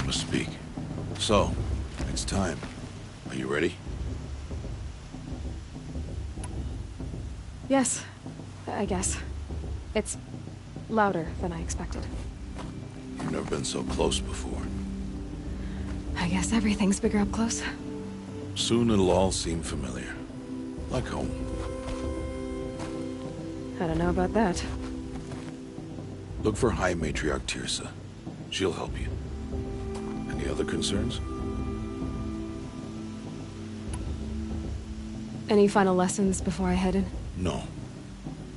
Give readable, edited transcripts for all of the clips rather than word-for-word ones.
must speak. So, it's time. Are you ready? Yes, I guess. It's louder than I expected. You've never been so close before. I guess everything's bigger up close. Soon it'll all seem familiar. Like home. I don't know about that. Look for High Matriarch Teersa. She'll help you. Any other concerns? Any final lessons before I head in? No.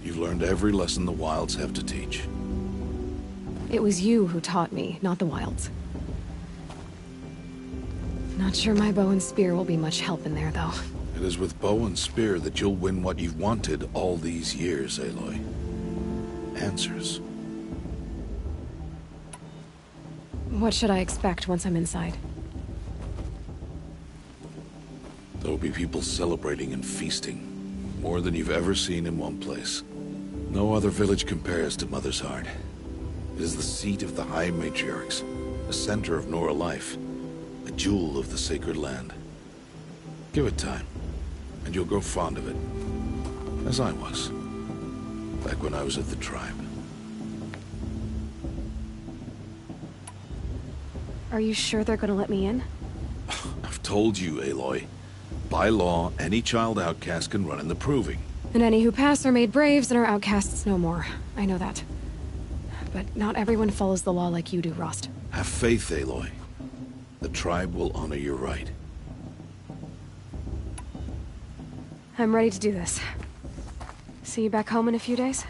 You've learned every lesson the Wilds have to teach. It was you who taught me, not the Wilds. Not sure my bow and spear will be much help in there, though. It is with bow and spear that you'll win what you've wanted all these years, Aloy. Answers. What should I expect once I'm inside? There will be people celebrating and feasting. More than you've ever seen in one place. No other village compares to Mother's Heart. It is the seat of the High Matriarchs, the center of Nora life, a jewel of the sacred land. Give it time, and you'll grow fond of it. As I was, back when I was at the tribe. Are you sure they're gonna let me in? I've told you, Aloy. By law, any child outcast can run in the Proving. And any who pass are made braves and are outcasts no more. I know that. But not everyone follows the law like you do, Rost. Have faith, Aloy. The tribe will honor your right. I'm ready to do this. See you back home in a few days?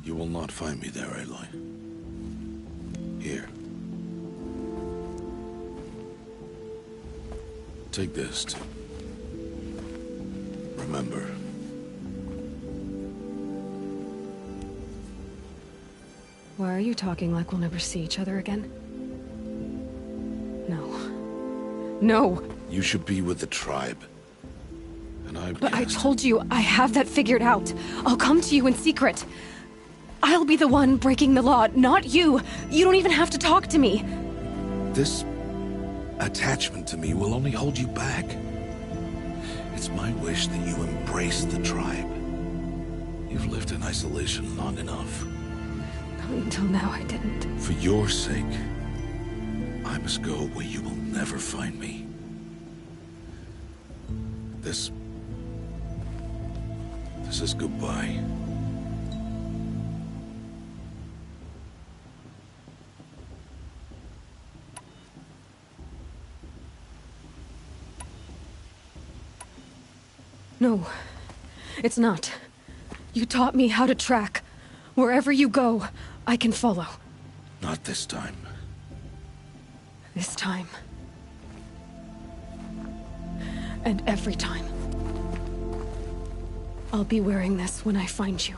You will not find me there, Aloy. Here. Take this, too. Remember. Why are you talking like we'll never see each other again? No. No! You should be with the tribe. And But I told you, I have that figured out. I'll come to you in secret. I'll be the one breaking the law, not you. You don't even have to talk to me. This attachment to me will only hold you back. It's my wish that you embrace the tribe. You've lived in isolation long enough. Until now, I didn't. For your sake, I must go where you will never find me. This is goodbye. No, it's not. You taught me how to track. Wherever you go, I can follow. Not this time. This time. And every time. I'll be wearing this when I find you.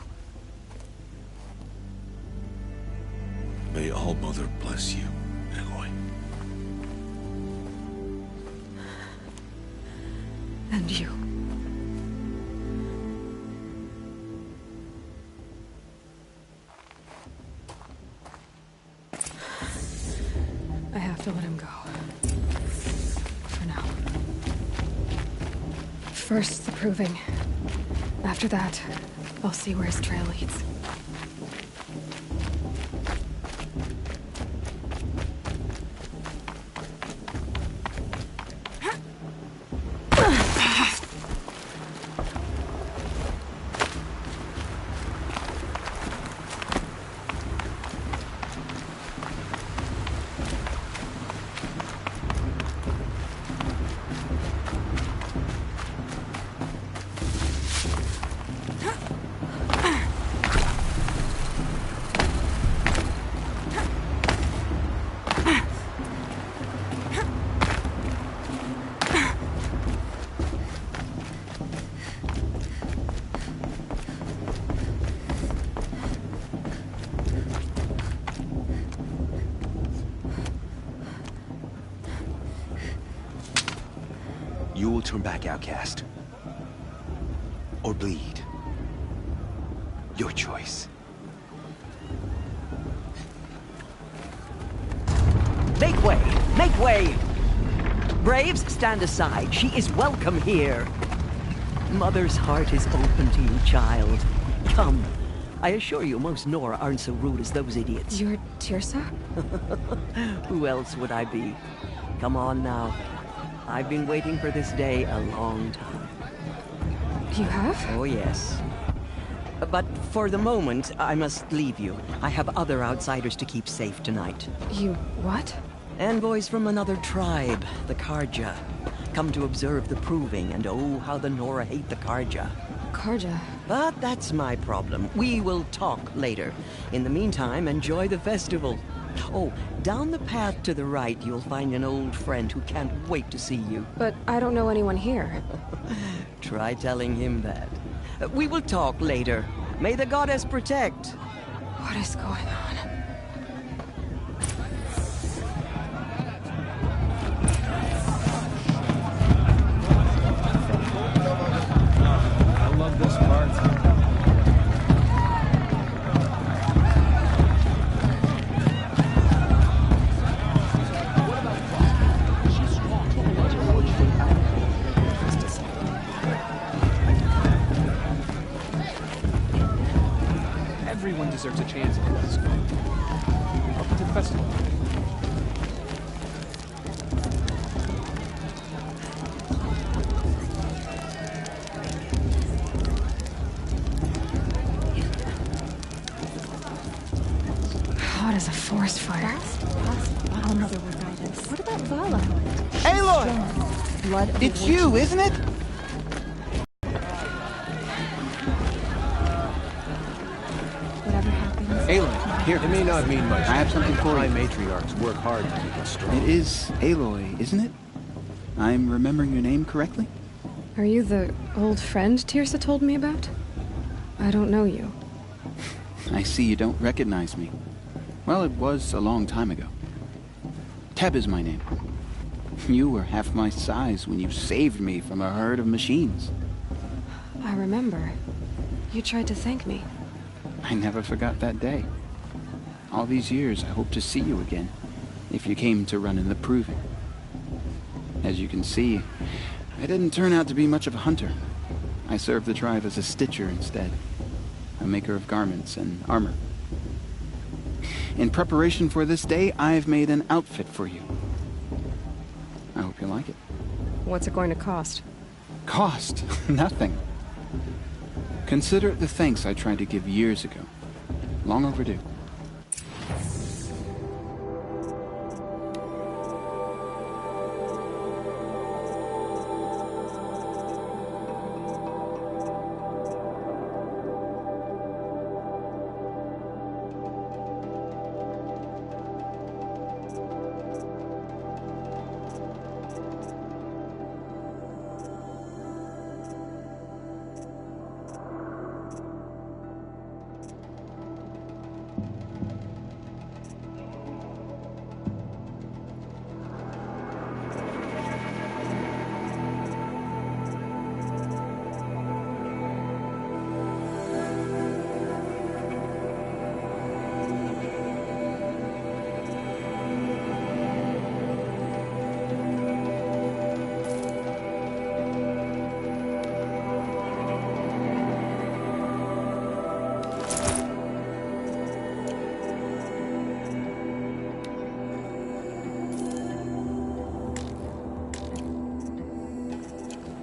May All-Mother bless you, Aloy. And you. I have to let him go. For now. First, the Proving. After that, I'll see where his trail leads. You will turn back outcast. Or bleed. Your choice. Make way! Make way! Braves, stand aside. She is welcome here. Mother's heart is open to you, child. Come. I assure you, most Nora aren't so rude as those idiots. You're Teersa? Who else would I be? Come on now. I've been waiting for this day a long time. You have? Oh, yes. But for the moment, I must leave you. I have other outsiders to keep safe tonight. You what? Envoys from another tribe, the Carja. Come to observe the proving, and oh, how the Nora hate the Carja. Carja. But that's my problem. We will talk later. In the meantime, enjoy the festival. Oh, down the path to the right, you'll find an old friend who can't wait to see you. But I don't know anyone here. Try telling him that. We will talk later. May the goddess protect. What is going on? I love this part. Everyone deserves a chance at this. Welcome to the festival. Hot as a forest fire. That's possible. I don't know where guidance. What about Vala? Aloy! Blood of It's the you, isn't it? Whatever happens. Aloy, here. It may not mean much. I have something for High you. matriarchs work hard to keep us strong. It is Aloy, isn't it? I'm remembering your name correctly? Are you the old friend Teersa told me about? I don't know you. I see you don't recognize me. Well, it was a long time ago. Teb is my name. You were half my size when you saved me from a herd of machines. I remember. You tried to thank me. I never forgot that day. All these years, I hope to see you again, if you came to run in the Proving. As you can see, I didn't turn out to be much of a hunter. I served the tribe as a stitcher instead, a maker of garments and armor. In preparation for this day, I've made an outfit for you. I hope you like it. What's it going to cost? Cost? Nothing. Consider it the thanks I tried to give years ago. Long overdue.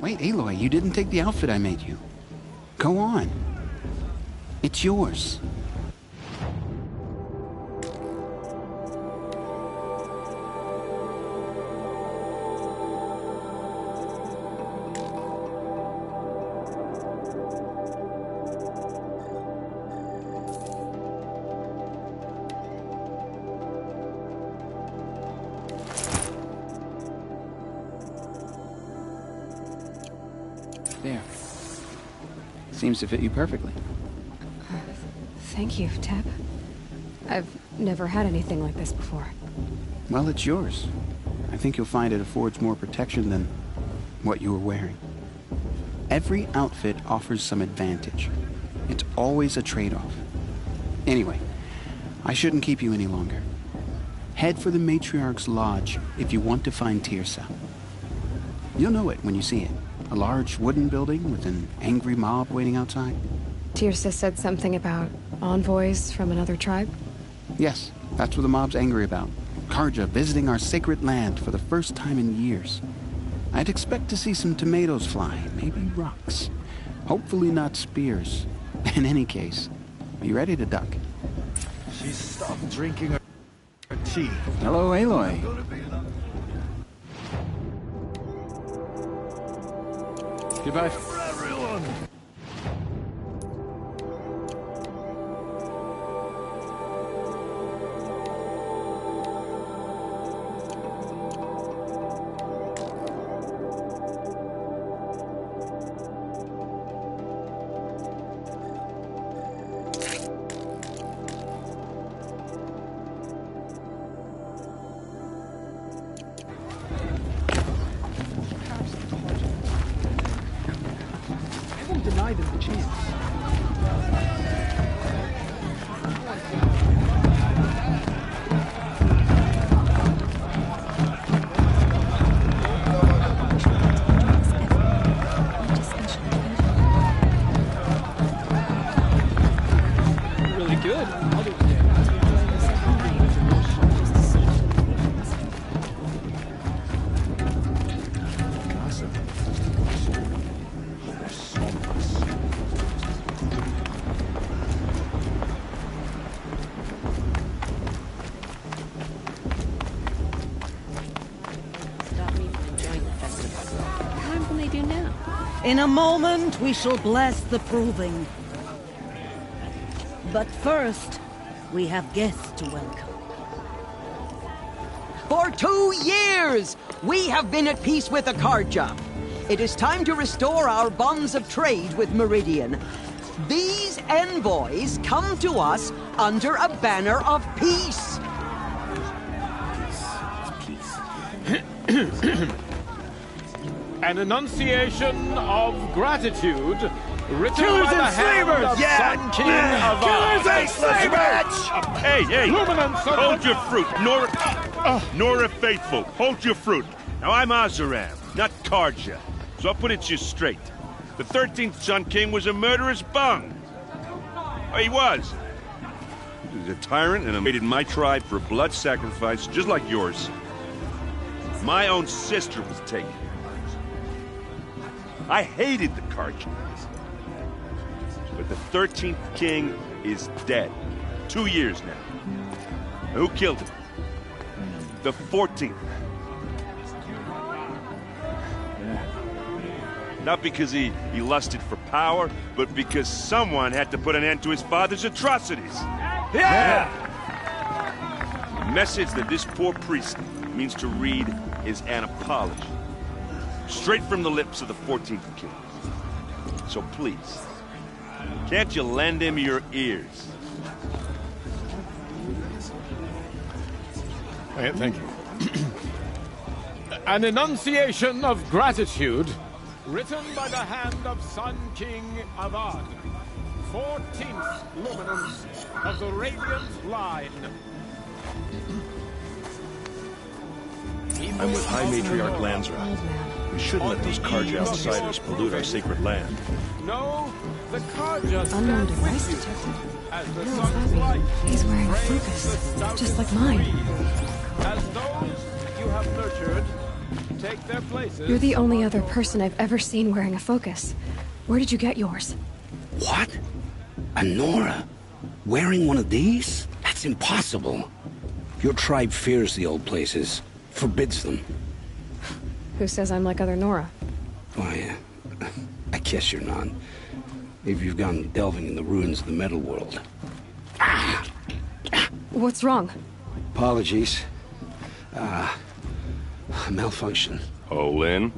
Wait, Aloy, you didn't take the outfit I made you. Go on. It's yours. There. Seems to fit you perfectly. Thank you, Teb. I've never had anything like this before. Well, it's yours. I think you'll find it affords more protection than what you were wearing. Every outfit offers some advantage. It's always a trade-off. Anyway, I shouldn't keep you any longer. head for the Matriarch's Lodge if you want to find Tirsa. You'll know it when you see it. A large wooden building with an angry mob waiting outside. Tirsa said something about envoys from another tribe? Yes, that's what the mob's angry about. Carja visiting our sacred land for the first time in years. I'd expect to see some tomatoes fly, maybe rocks. Hopefully not spears. In any case, be ready to duck. She stopped drinking her tea. Hello, Aloy. Goodbye. For everyone. I won't deny them the chance. Really good. Stop me from enjoying the festival. What harm can they do now? In a moment, we shall bless the proving. But first, we have guests to welcome. For 2 years, we have been at peace with the Carja. It is time to restore our bonds of trade with Meridian. These envoys come to us under a banner of peace. An enunciation of gratitude written Killers by the and hand slavers! of Yeah! Sun King of Killers and slavers! Hey, hey! Luminance of Hold the- your fruit, Nora Faithful. Hold your fruit. Now I'm Oseram, not Carja, so I'll put it to you straight. The 13th Sun King was a murderous bung. Oh, he was. He was a tyrant and invaded my tribe for a blood sacrifice, just like yours. My own sister was taken. I hated the Carja. But the 13th King is dead. 2 years now. Who killed him? The 14th. Not because he lusted for power, but because someone had to put an end to his father's atrocities. Yeah! The message that this poor priest means to read is an apology. Straight from the lips of the 14th King. So please, can't you lend him your ears? Thank you. An enunciation of gratitude written by the hand of Sun King Avad, 14th luminance of the Radiant Line. I'm with High Matriarch Lansra. Old man. We shouldn't let those Carja outsiders pollute our sacred land. No, the Carja Unknown stand device with you detected. as the What does sun's that mean? light He's wearing a frames focus, the stoutest just like mine. trees. As those you have nurtured take their places. You're the only other person I've ever seen wearing a focus. Where did you get yours? What? A Nora? Wearing one of these? That's impossible. Your tribe fears the old places, forbids them. Who says I'm like other Nora? Why, I guess you're not. Maybe you've gone delving in the ruins of the metal world. What's wrong? Apologies. Malfunction. Oh, Lynn,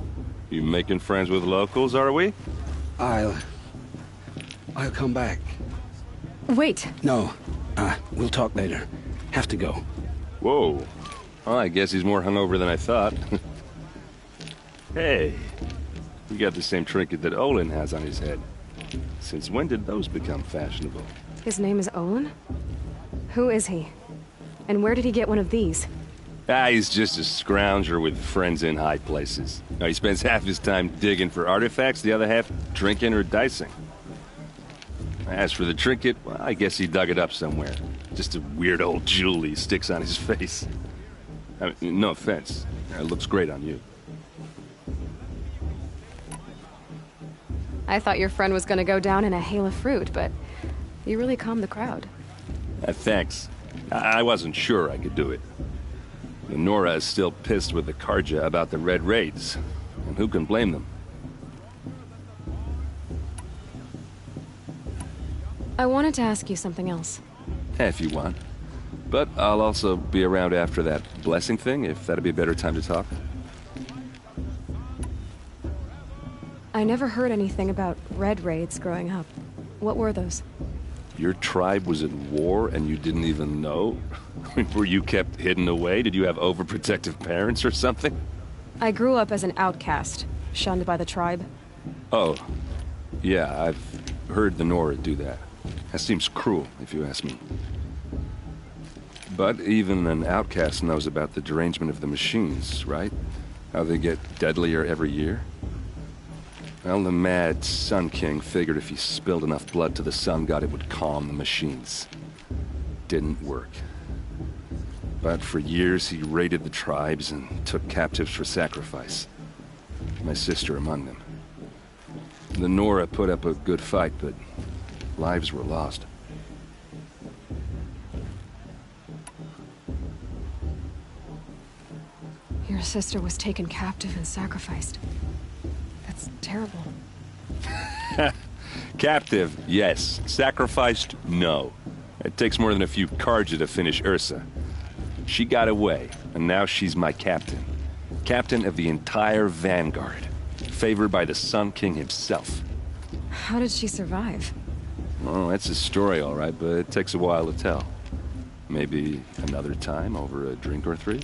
you making friends with locals, are we? I'll come back. Wait. No, we'll talk later. Have to go. Whoa. Well, I guess he's more hungover than I thought. Hey, you got the same trinket that Olin has on his head. Since when did those become fashionable? His name is Olin? Who is he? And where did he get one of these? He's just a scrounger with friends in high places. Now, he spends half his time digging for artifacts, the other half drinking or dicing. As for the trinket, well, I guess he dug it up somewhere. Just a weird old jewel he sticks on his face. I mean, no offense. It looks great on you. I thought your friend was gonna go down in a hail of fruit, but you really calmed the crowd. Thanks. I wasn't sure I could do it. Nora is still pissed with the Carja about the Red Raids, and who can blame them? I wanted to ask you something else. If you want. But I'll also be around after that blessing thing, if that'd be a better time to talk. I never heard anything about Red Raids growing up. What were those? Your tribe was at war and you didn't even know? Were you kept hidden away? Did you have overprotective parents or something? I grew up as an outcast, shunned by the tribe. Oh, yeah, I've heard the Nora do that. That seems cruel, if you ask me. But even an outcast knows about the derangement of the machines, right? How they get deadlier every year? Well, the mad Sun King figured if he spilled enough blood to the Sun God, it would calm the machines. Didn't work. But for years, he raided the tribes and took captives for sacrifice. My sister among them. The Nora put up a good fight, but lives were lost. Your sister was taken captive and sacrificed. That's terrible. Captive, yes. Sacrificed, no. It takes more than a few Carja to finish Ursa. She got away, and now she's my captain. Captain of the entire Vanguard. Favored by the Sun King himself. How did she survive? Oh, that's a story, all right, but it takes a while to tell. Maybe another time over a drink or three?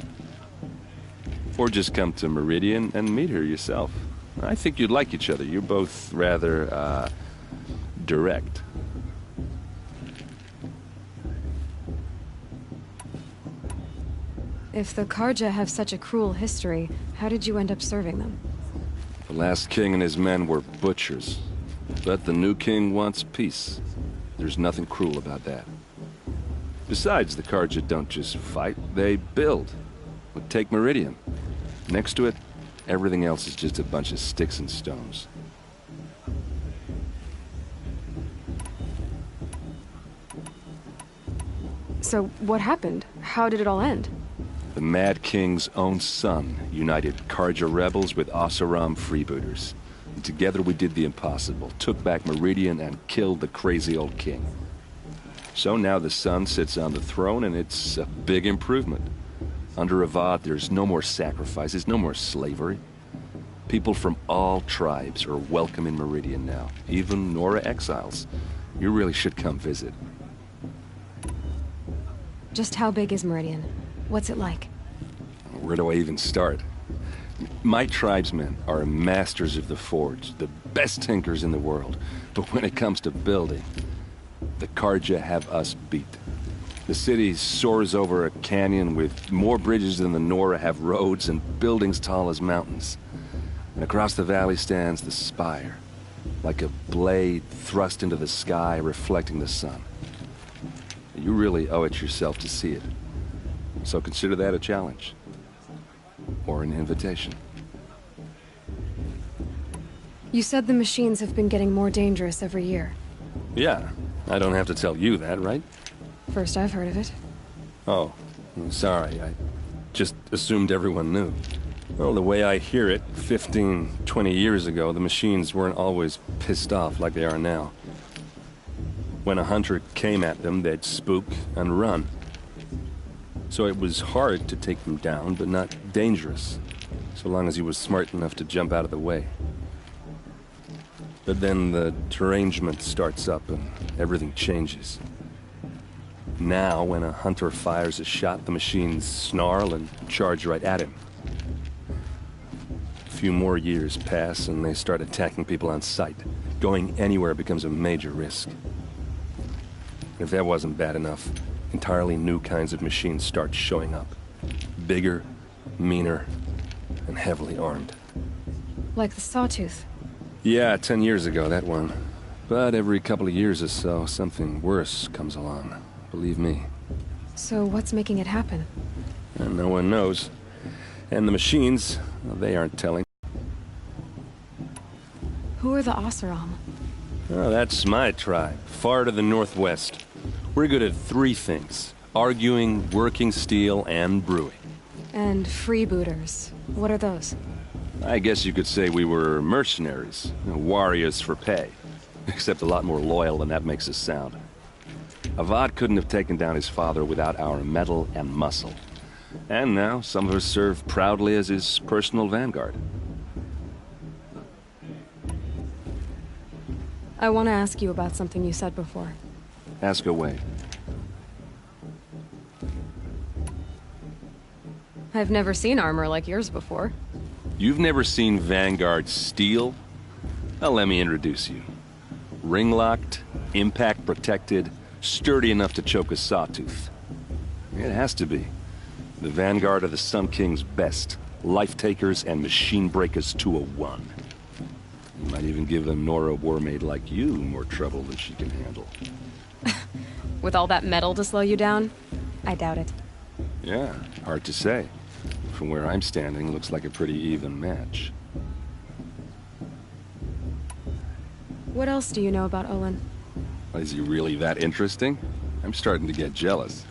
Or just come to Meridian and meet her yourself. I think you'd like each other. You're both rather, direct. If the Carja have such a cruel history, how did you end up serving them? The last king and his men were butchers. But the new king wants peace. There's nothing cruel about that. Besides, the Carja don't just fight, they build. Take Meridian. Next to it, everything else is just a bunch of sticks and stones. So, what happened? How did it all end? The Mad King's own son united Carja rebels with Oseram freebooters. And together we did the impossible, took back Meridian and killed the crazy old king. So now the son sits on the throne and it's a big improvement. Under Avad, there's no more sacrifices, no more slavery. People from all tribes are welcome in Meridian now, even Nora exiles. You really should come visit. Just how big is Meridian? What's it like? Where do I even start? My tribesmen are masters of the forge, the best tinkers in the world. But when it comes to building, the Carja have us beat. The city soars over a canyon with more bridges than the Nora have roads and buildings tall as mountains. And across the valley stands the spire, like a blade thrust into the sky reflecting the sun. You really owe it yourself to see it. So consider that a challenge. Or an invitation. You said the machines have been getting more dangerous every year. Yeah, I don't have to tell you that, right? First I've heard of it. Oh, I'm sorry. I just assumed everyone knew. Well, the way I hear it, 15, 20 years ago, the machines weren't always pissed off like they are now. When a hunter came at them, they'd spook and run. So it was hard to take them down, but not dangerous, so long as he was smart enough to jump out of the way. But then the derangement starts up and everything changes. Now, when a hunter fires a shot, the machines snarl and charge right at him. A few more years pass and they start attacking people on sight. Going anywhere becomes a major risk. If that wasn't bad enough, entirely new kinds of machines start showing up. Bigger, meaner, and heavily armed. Like the Sawtooth. Yeah, 10 years ago, that one. But every couple of years or so, something worse comes along. Believe me. So what's making it happen? And no one knows. And the machines, well, they aren't telling. Who are the Oseram? Oh, that's my tribe, far to the northwest. We're good at three things. Arguing, working steel, and brewing. And freebooters. What are those? I guess you could say we were mercenaries. Warriors for pay. Except a lot more loyal than that makes us sound. Avad couldn't have taken down his father without our metal and muscle. And now, some of us serve proudly as his personal vanguard. I want to ask you about something you said before. Ask away. I've never seen armor like yours before. You've never seen Vanguard steel? Well, let me introduce you. Ring-locked, impact-protected, sturdy enough to choke a sawtooth. It has to be. The Vanguard are the Sun King's best. Life-takers and machine breakers to a one. You might even give a Nora Warmaid like you more trouble than she can handle. With all that metal to slow you down? I doubt it. Yeah, hard to say. From where I'm standing, looks like a pretty even match. What else do you know about Olin? Is he really that interesting? I'm starting to get jealous.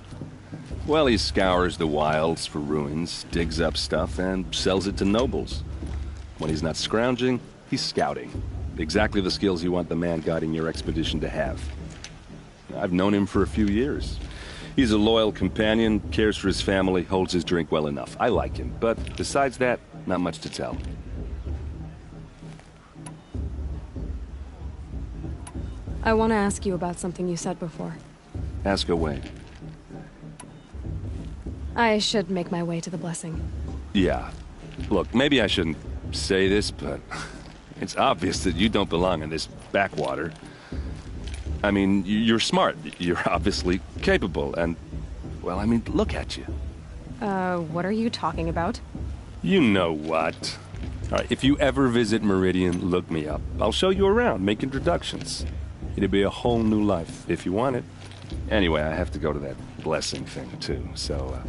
Well, he scours the wilds for ruins, digs up stuff, and sells it to nobles. When he's not scrounging, he's scouting. Exactly the skills you want the man guiding your expedition to have. I've known him for a few years. He's a loyal companion, cares for his family, holds his drink well enough. I like him, but besides that, not much to tell. I want to ask you about something you said before. Ask away. I should make my way to the blessing. Yeah. Look, maybe I shouldn't say this, but it's obvious that you don't belong in this backwater. I mean, you're smart. You're obviously capable, and, well, I mean, look at you. What are you talking about? You know what. All right, if you ever visit Meridian, look me up. I'll show you around, make introductions. It'll be a whole new life, if you want it. Anyway, I have to go to that blessing thing, too, so,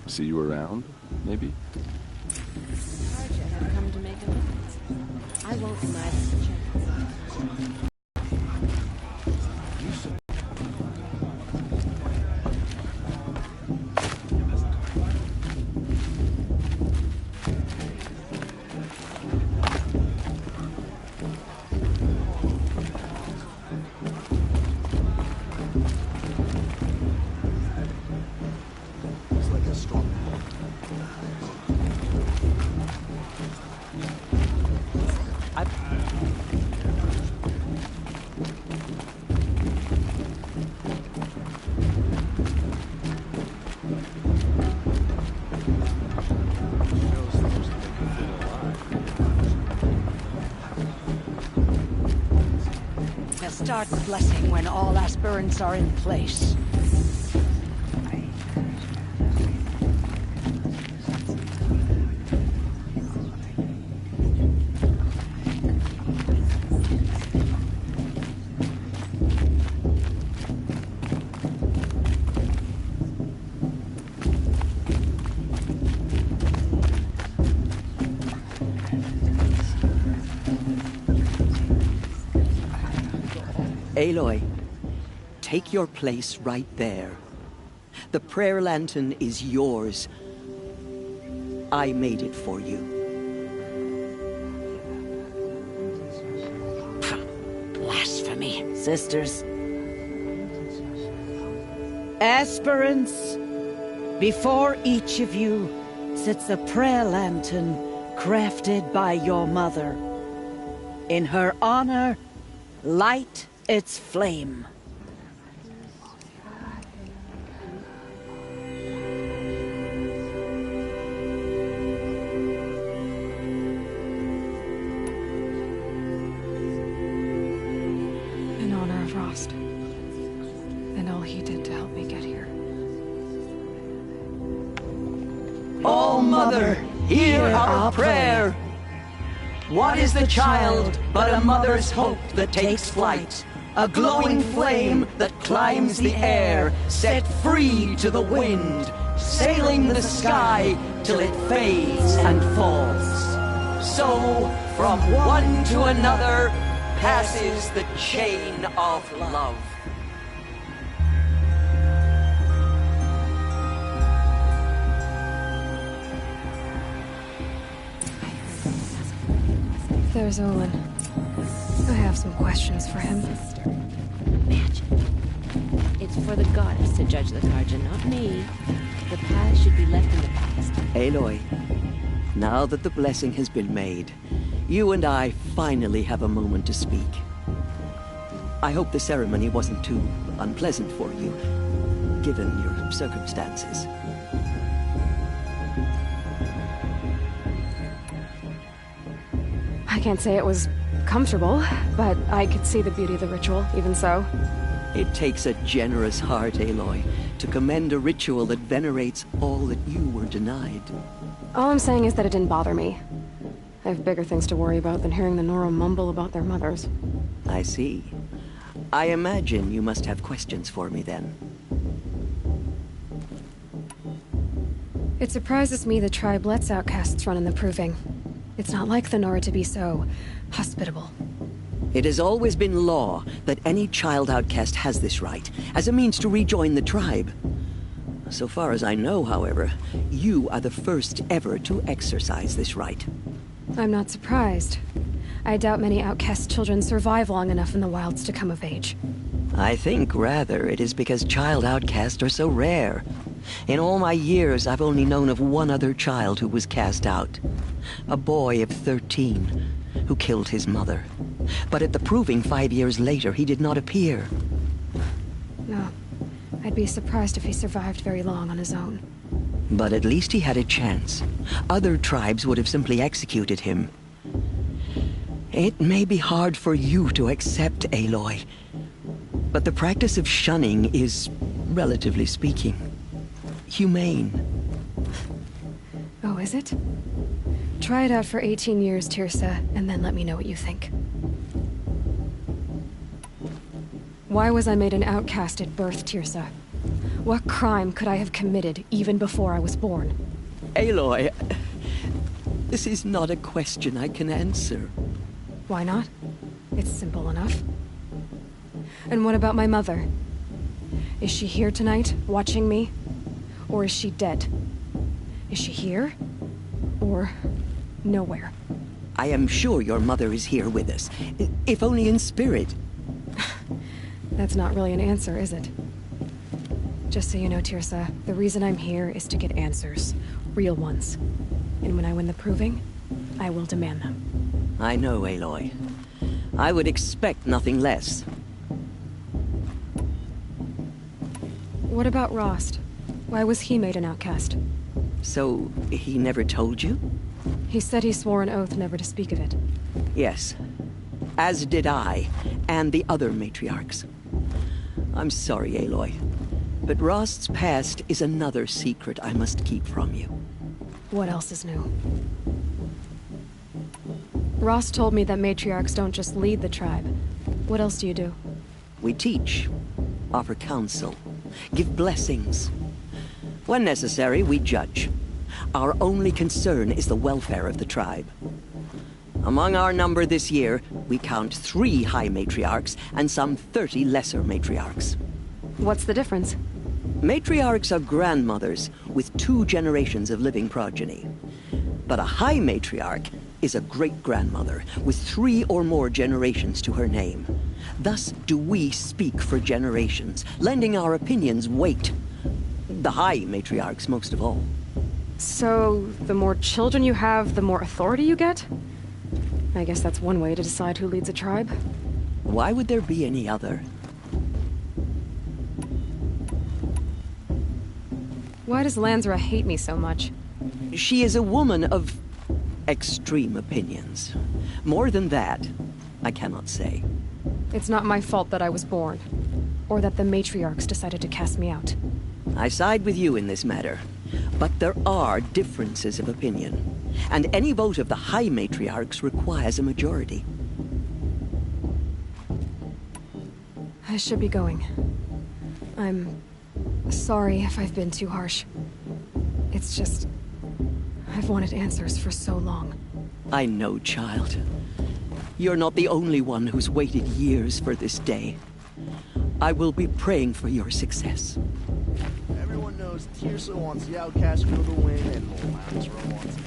see you around, maybe? Carja have come to make a difference. I won't deny this a chance. Start the blessing when all aspirants are in place. Aloy, take your place right there. The prayer lantern is yours. I made it for you. Blasphemy, sisters. Aspirants, before each of you sits a prayer lantern crafted by your mother. In her honor, light its flame. In honor of Rost. And all he did to help me get here. O Mother, hear our prayer. What is the child but a mother's hope that takes flight? A glowing flame that climbs the air, set free to the wind, sailing the sky till it fades and falls. So, from one to another, passes the chain of love. There's Olin. I have some questions for him. Magic. It's for the goddess to judge the Carja, not me. The past should be left in the past. Aloy, now that the blessing has been made, you and I finally have a moment to speak. I hope the ceremony wasn't too unpleasant for you, given your circumstances. I can't say it was comfortable, but I could see the beauty of the ritual, even so. It takes a generous heart, Aloy, to commend a ritual that venerates all that you were denied. All I'm saying is that it didn't bother me. I have bigger things to worry about than hearing the Nora mumble about their mothers. I see. I imagine you must have questions for me then. It surprises me the tribe lets outcasts run in the Proving. It's not like the Nora to be so hospitable. It has always been law that any child outcast has this right, as a means to rejoin the tribe. So far as I know, however, you are the first ever to exercise this right. I'm not surprised. I doubt many outcast children survive long enough in the wilds to come of age. I think, rather, it is because child outcasts are so rare. In all my years, I've only known of one other child who was cast out. A boy of 13, who killed his mother. But at the Proving 5 years later, he did not appear. No. I'd be surprised if he survived very long on his own. But at least he had a chance. Other tribes would have simply executed him. It may be hard for you to accept, Aloy, but the practice of shunning is, relatively speaking, humane. Oh, is it? Try it out for 18 years, Teersa, and then let me know what you think. Why was I made an outcast at birth, Teersa? What crime could I have committed even before I was born? Aloy, this is not a question I can answer. Why not? It's simple enough. And what about my mother? Is she here tonight, watching me? Or is she dead? Is she here? Or nowhere? I am sure your mother is here with us, if only in spirit. That's not really an answer, is it? Just so you know, Teersa, the reason I'm here is to get answers. Real ones. And when I win the Proving, I will demand them. I know, Aloy. I would expect nothing less. What about Rost? Why was he made an outcast? So, he never told you? He said he swore an oath never to speak of it. Yes. As did I, and the other matriarchs. I'm sorry, Aloy, but Rost's past is another secret I must keep from you. What else is new? Rost told me that matriarchs don't just lead the tribe. What else do you do? We teach, offer counsel, give blessings. When necessary, we judge. Our only concern is the welfare of the tribe. Among our number this year, we count 3 high matriarchs and some 30 lesser matriarchs. What's the difference? Matriarchs are grandmothers with 2 generations of living progeny. But a high matriarch is a great-grandmother with 3 or more generations to her name. Thus do we speak for generations, lending our opinions weight. The high matriarchs most of all. So, the more children you have, the more authority you get? I guess that's one way to decide who leads a tribe. Why would there be any other? Why does Lansra hate me so much? She is a woman of extreme opinions. More than that, I cannot say. It's not my fault that I was born, or that the matriarchs decided to cast me out. I side with you in this matter. But there are differences of opinion, and any vote of the High Matriarchs requires a majority. I should be going. I'm sorry if I've been too harsh. It's just... I've wanted answers for so long. I know, child. You're not the only one who's waited years for this day. I will be praying for your success. Everyone knows Teersa wants the Outcast Crew to win, and Moulazra wants me.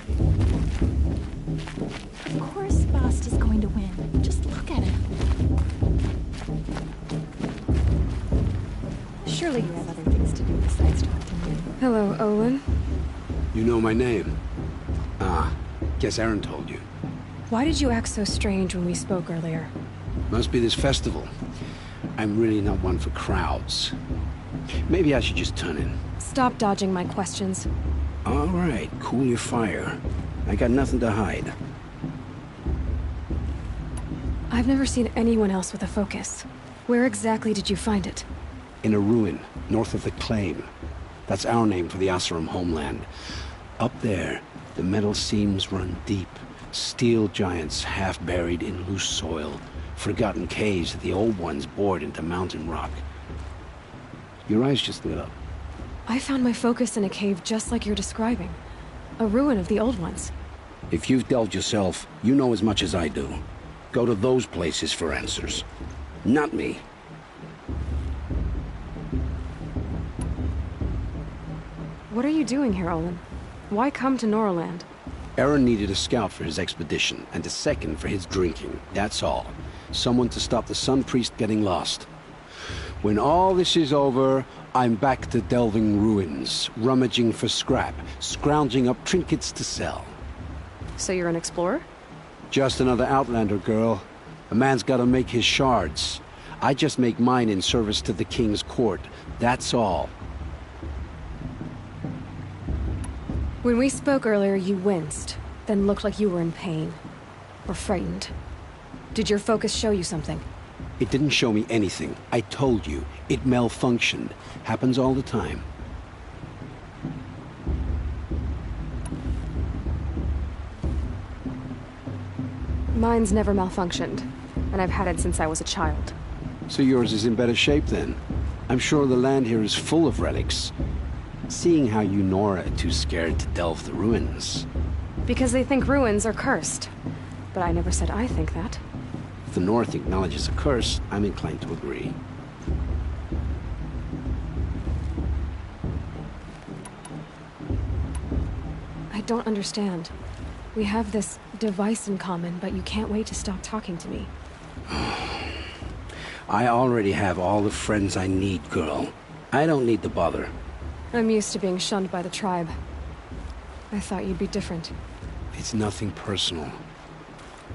Of course Bast is going to win. Just look at him. Surely you have other things to do besides talk to me. Hello, Olin. You know my name? Ah, guess Aaron told you. Why did you act so strange when we spoke earlier? Must be this festival. I'm really not one for crowds. Maybe I should just turn in. Stop dodging my questions. All right, cool your fire. I got nothing to hide. I've never seen anyone else with a focus. Where exactly did you find it? In a ruin, north of the Claim. That's our name for the Oseram homeland. Up there, the metal seams run deep. Steel giants half buried in loose soil. Forgotten caves that the old ones bored into mountain rock. Your eyes just lit up. I found my focus in a cave just like you're describing. A ruin of the old ones. If you've delved yourself, you know as much as I do. Go to those places for answers. Not me. What are you doing here, Olin? Why come to Norland? Aaron needed a scout for his expedition, and a second for his drinking. That's all. Someone to stop the Sun Priest getting lost. When all this is over, I'm back to delving ruins, rummaging for scrap, scrounging up trinkets to sell. So you're an explorer? Just another Outlander, girl. A man's gotta make his shards. I just make mine in service to the King's court. That's all. When we spoke earlier, you winced, then looked like you were in pain. Or frightened. Did your focus show you something? It didn't show me anything. I told you. It malfunctioned. Happens all the time. Mine's never malfunctioned, and I've had it since I was a child. So yours is in better shape then? I'm sure the land here is full of relics. Seeing how you Nora are too scared to delve the ruins. Because they think ruins are cursed. But I never said I think that. If the North acknowledges a curse, I'm inclined to agree. I don't understand. We have this device in common, but you can't wait to stop talking to me. I already have all the friends I need, girl. I don't need the bother. I'm used to being shunned by the tribe. I thought you'd be different. It's nothing personal.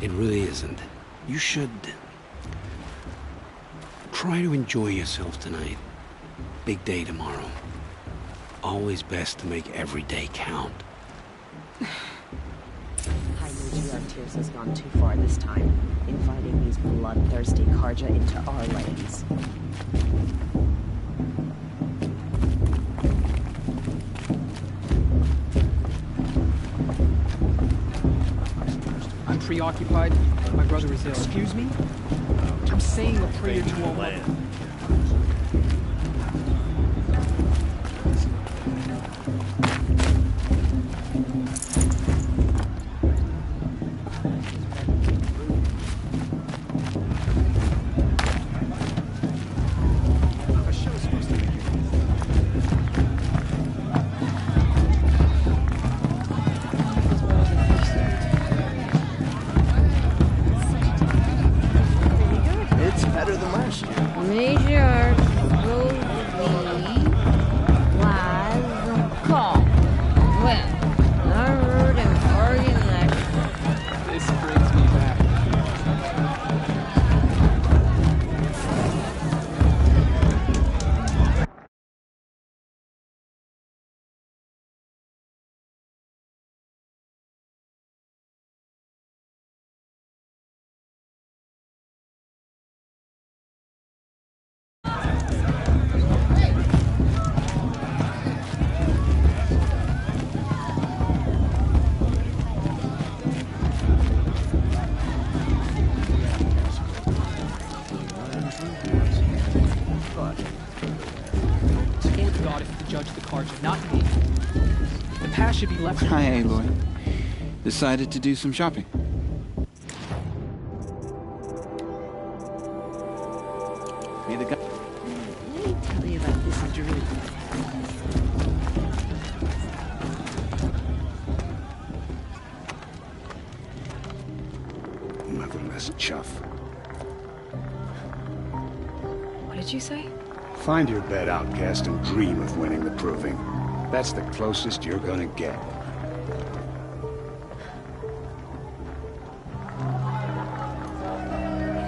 It really isn't. You should... try to enjoy yourself tonight. Big day tomorrow. Always best to make every day count. High Matriarch Teersa has gone too far this time, inviting these bloodthirsty Carja into our lanes. I'm preoccupied. My brother is ill. Excuse me? I'm saying a prayer to our mother. path should be left. Hi, Aloy. Decided to do some shopping. Be the guy. Let me tell you about this dream. Motherless chuff. What did you say? Find your bed, outcast, and dream of winning the proving. That's the closest you're gonna get.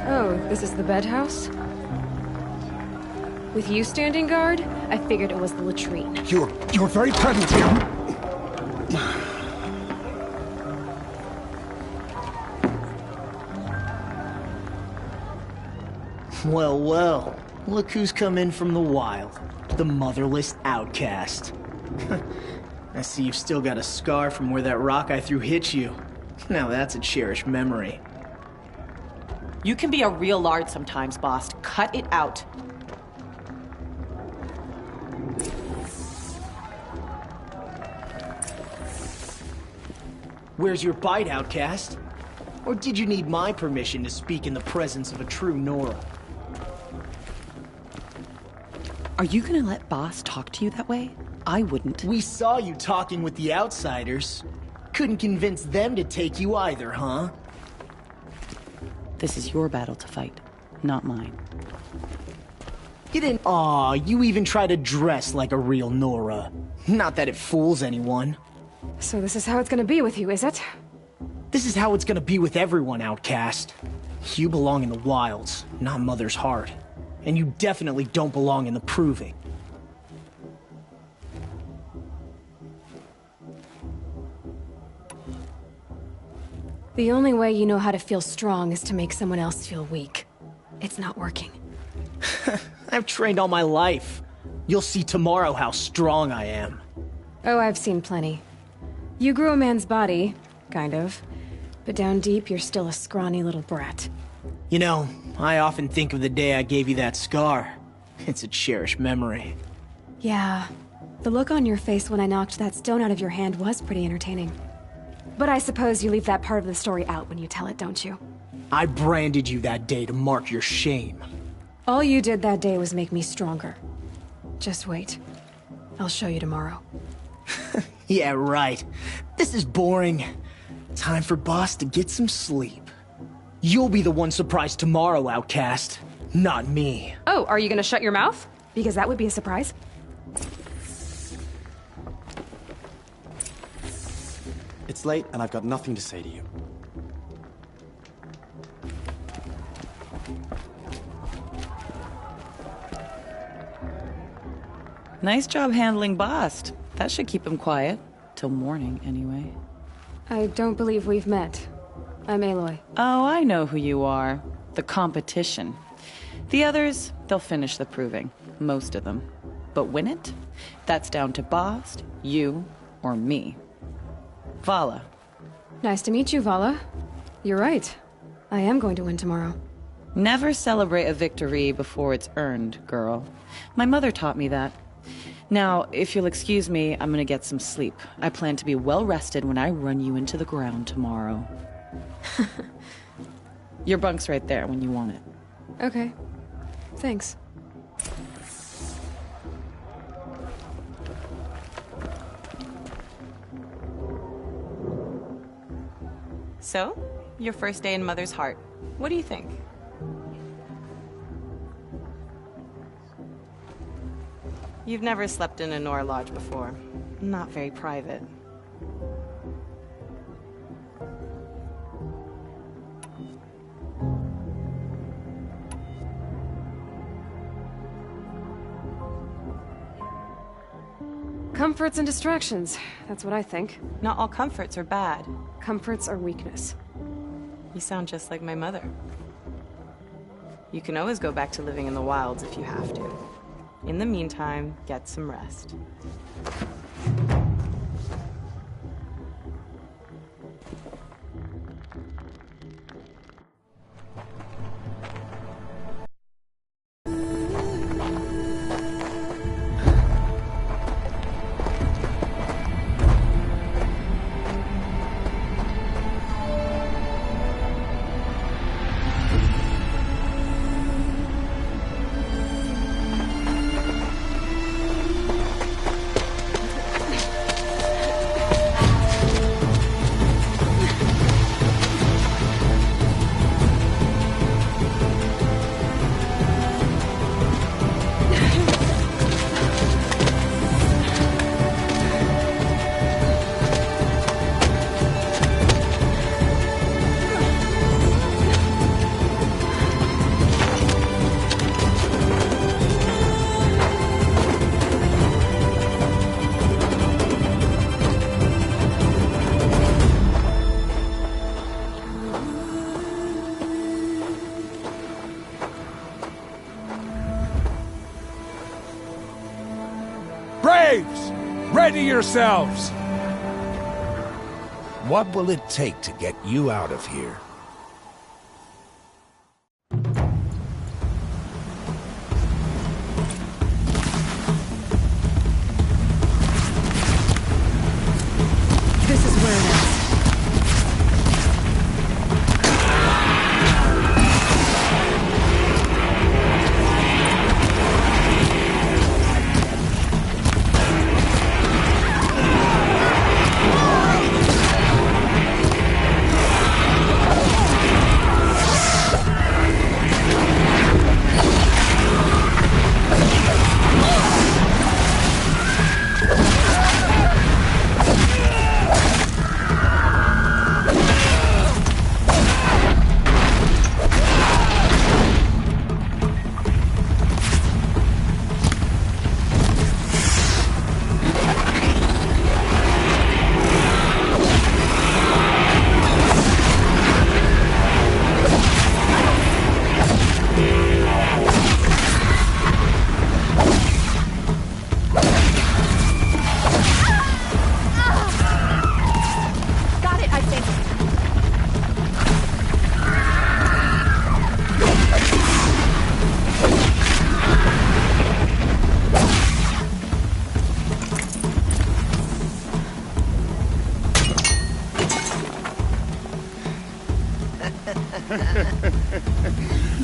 Oh, this is the bed house? With you standing guard, I figured it was the latrine. Your very presence here. Well, well. Look who's come in from the wild. The motherless outcast. I see you've still got a scar from where that rock I threw hit you. Now that's a cherished memory. You can be a real lard sometimes, boss. Cut it out. Where's your bite, outcast? Or did you need my permission to speak in the presence of a true Nora? Are you gonna let boss talk to you that way? I wouldn't. We saw you talking with the outsiders. Couldn't convince them to take you either, huh? This is your battle to fight, not mine. You didn't. Aw, you even try to dress like a real Nora. Not that it fools anyone. So this is how it's gonna be with you, is it? This is how it's gonna be with everyone, outcast. You belong in the wilds, not Mother's heart. And you definitely don't belong in the proving. The only way you know how to feel strong is to make someone else feel weak. It's not working. I've trained all my life. You'll see tomorrow how strong I am. Oh, I've seen plenty. You grew a man's body, kind of. But down deep, you're still a scrawny little brat. You know, I often think of the day I gave you that scar. It's a cherished memory. Yeah. The look on your face when I knocked that stone out of your hand was pretty entertaining. But I suppose you leave that part of the story out when you tell it, don't you? I branded you that day to mark your shame. All you did that day was make me stronger. Just wait. I'll show you tomorrow. Yeah, right. This is boring. Time for boss to get some sleep. You'll be the one surprised tomorrow, outcast. Not me. Oh, are you gonna shut your mouth? Because that would be a surprise. It's late, and I've got nothing to say to you. Nice job handling Bast. That should keep him quiet. Till morning, anyway. I don't believe we've met. I'm Aloy. Oh, I know who you are. The competition. The others, they'll finish the proving. Most of them. But win it? That's down to Bast, you, or me. Vala. Nice to meet you, Vala. You're right. I am going to win tomorrow. Never celebrate a victory before it's earned, girl. My mother taught me that. Now, if you'll excuse me, I'm gonna get some sleep. I plan to be well rested when I run you into the ground tomorrow. Your bunk's right there when you want it. Okay. Thanks. So, your first day in Mother's heart. What do you think? You've never slept in a Nora lodge before. Not very private. Comforts and distractions. That's what I think. Not all comforts are bad. Comforts are weakness. You sound just like my mother. You can always go back to living in the wilds if you have to. In the meantime, get some rest. Ready yourselves! What will it take to get you out of here? This is where it is.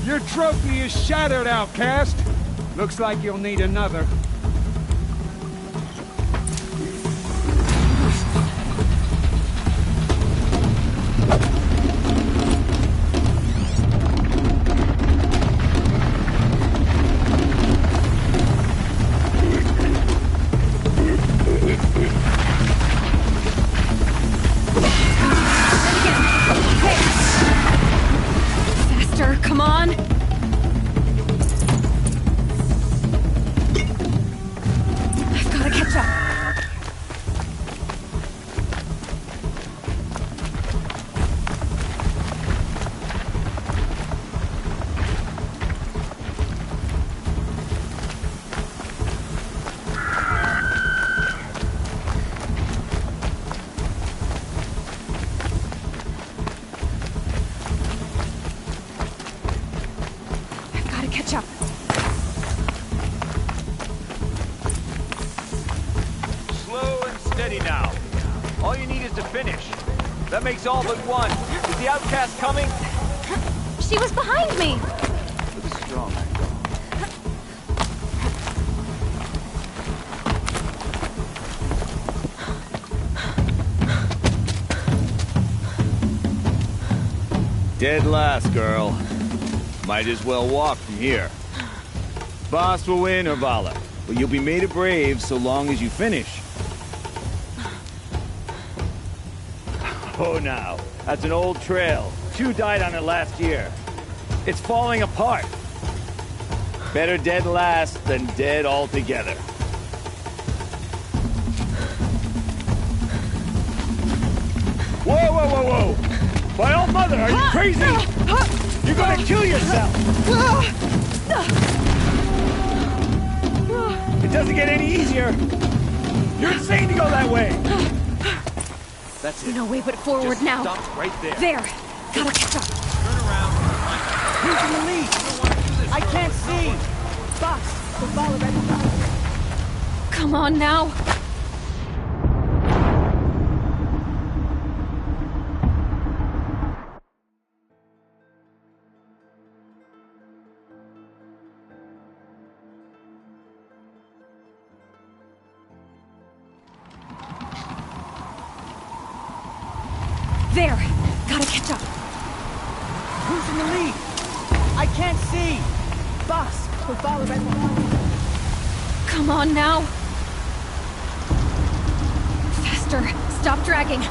Your trophy is shattered, outcast. Looks like you'll need another. Faster, come on! I've gotta catch up. Catch up. Slow and steady now. All you need is to finish. That makes all but one. Is the outcast coming? She was behind me! Looks strong. Dead last, girl. Might as well walk from here. Boss will win or Vala, but you'll be made a brave so long as you finish. Oh, now, that's an old trail. 2 died on it last year. It's falling apart. Better dead last than dead altogether. Whoa, whoa, whoa, whoa! By all mother, are you crazy? You're gonna kill yourself! It doesn't get any easier! You're insane to go that way! That's it. No way but forward Just now. stop right there. There! Gotta catch up. Turn around. Who's in the lead? I can't see! Boss, the ball already. Come on now! There! Gotta catch up. Who's in the lead? I can't see! Boss, the ball already. Come on now! Faster! Stop dragging!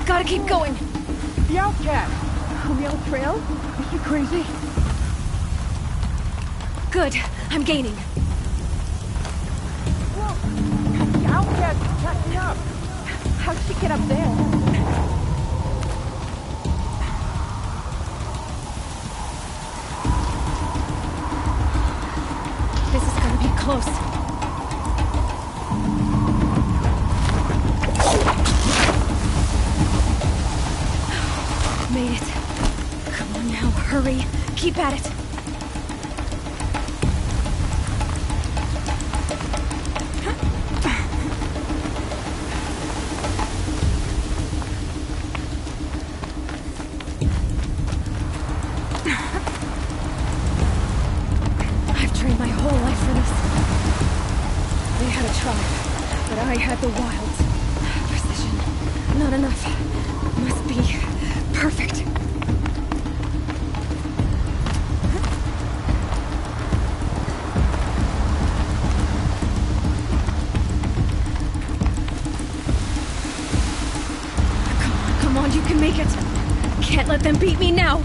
Gotta keep going! The outcast! On the old trail? Is she crazy? Good. I'm gaining. The outcast is catching up! How'd she get up there? close. Made it. Come on now, hurry. Keep at it. I've trained my whole life for this. They had a tribe, but I had the wilds. Precision. Not enough. Must be perfect. Come on, you can make it. Can't let them beat me now.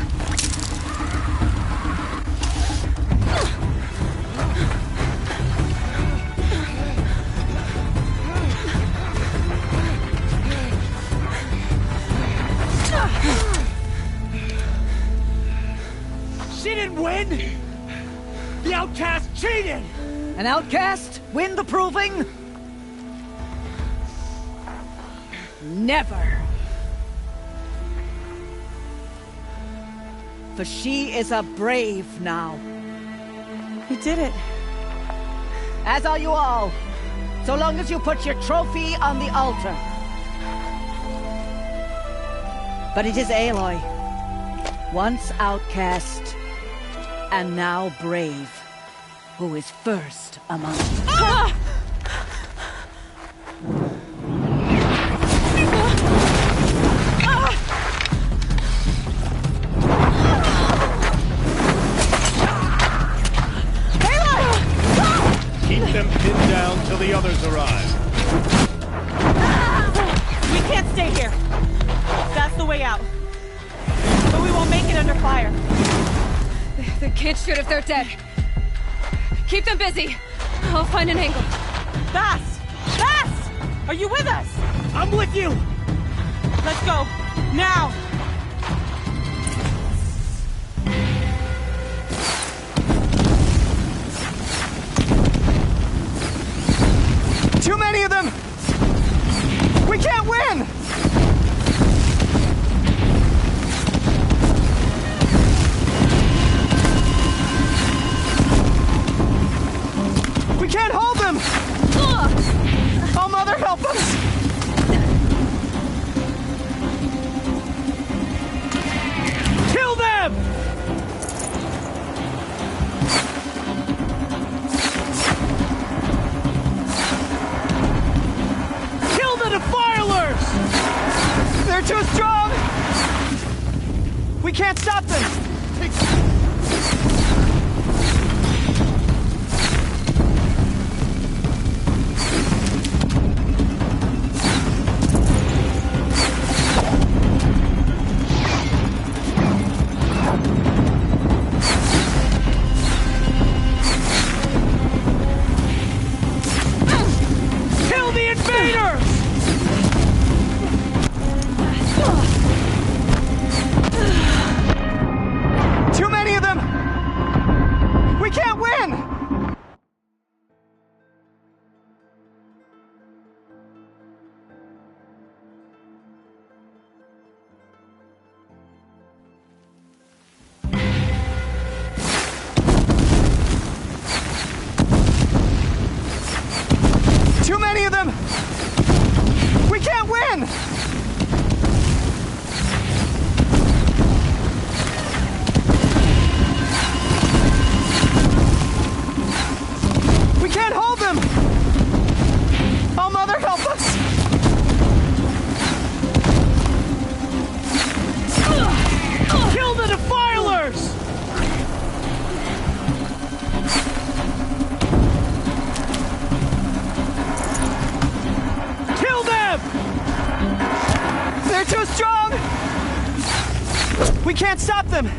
She didn't win! The outcast cheated! An outcast win the proving? Never! For she is a brave now. You did it. As are you all. So long as you put your trophy on the altar. But it is Aloy. Once outcast, and now brave, who is first among you. Ah! Keep them pinned down till the others arrive. We can't stay here. That's the way out. But we won't make it under fire. They can't shoot if they're dead. Keep them busy. I'll find an angle. Bass! Bass! Are you with us? I'm with you! Let's go. Now! Too many of them! We can't win! We can't hold them! Oh, Mother, help us! Kill them! Kill the Defilers! They're too strong! We can't stop them! Kill the invaders! Too many of them! We can't win! Too many of them! We can't win! We can't hold them! Oh, Mother, help us! Kill the Defilers! Kill them! They're too strong! We can't stop them!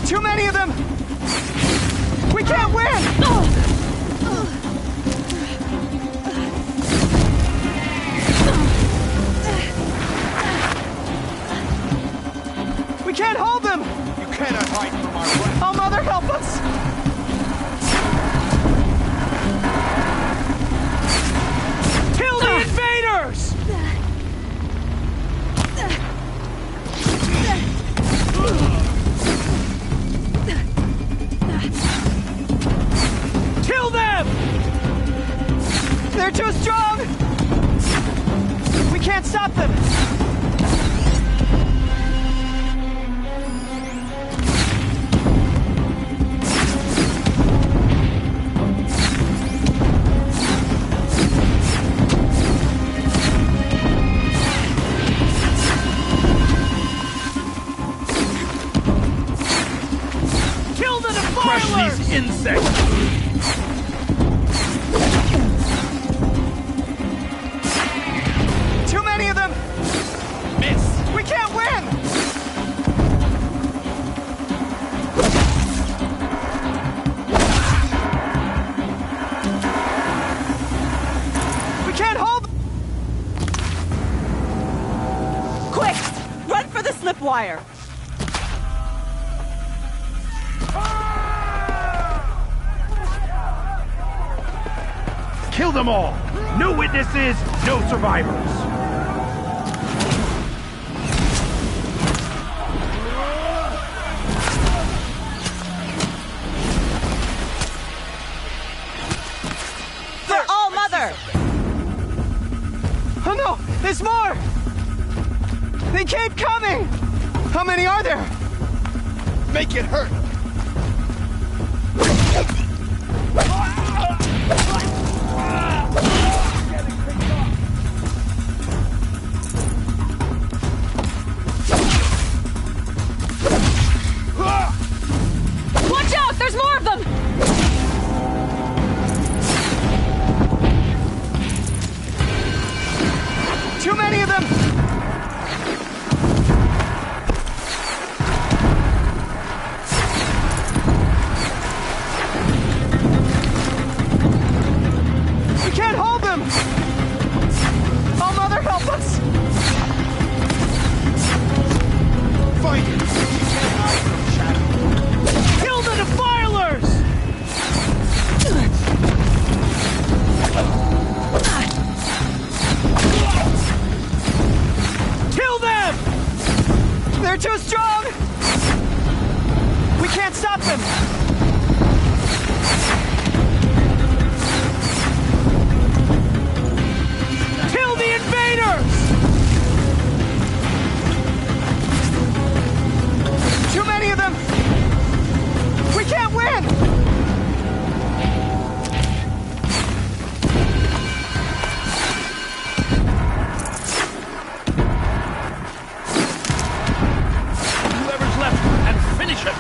Too many of them! We can't win! We can't hold them! You cannot hide from our wrath. Oh, Mother, help us! Kill the invaders! Kill them! They're too strong! We can't stop them! Kill the defilers! Crush these insects! Too many of them! Miss! We can't win! We can't hold... Quick! Run for the slip wire! Kill them all! No witnesses, no survivors! For all Mother! Oh no! There's more! They keep coming! How many are there? Make it hurt! Watch out! There's more of them! Too many of them! We can't hold them! Oh, Mother, help us! Fight it! Kill the defilers! Kill them! They're too strong! We can't stop them! Kill the invaders! Too many of them! We can't win! Whoever's left, and finish it!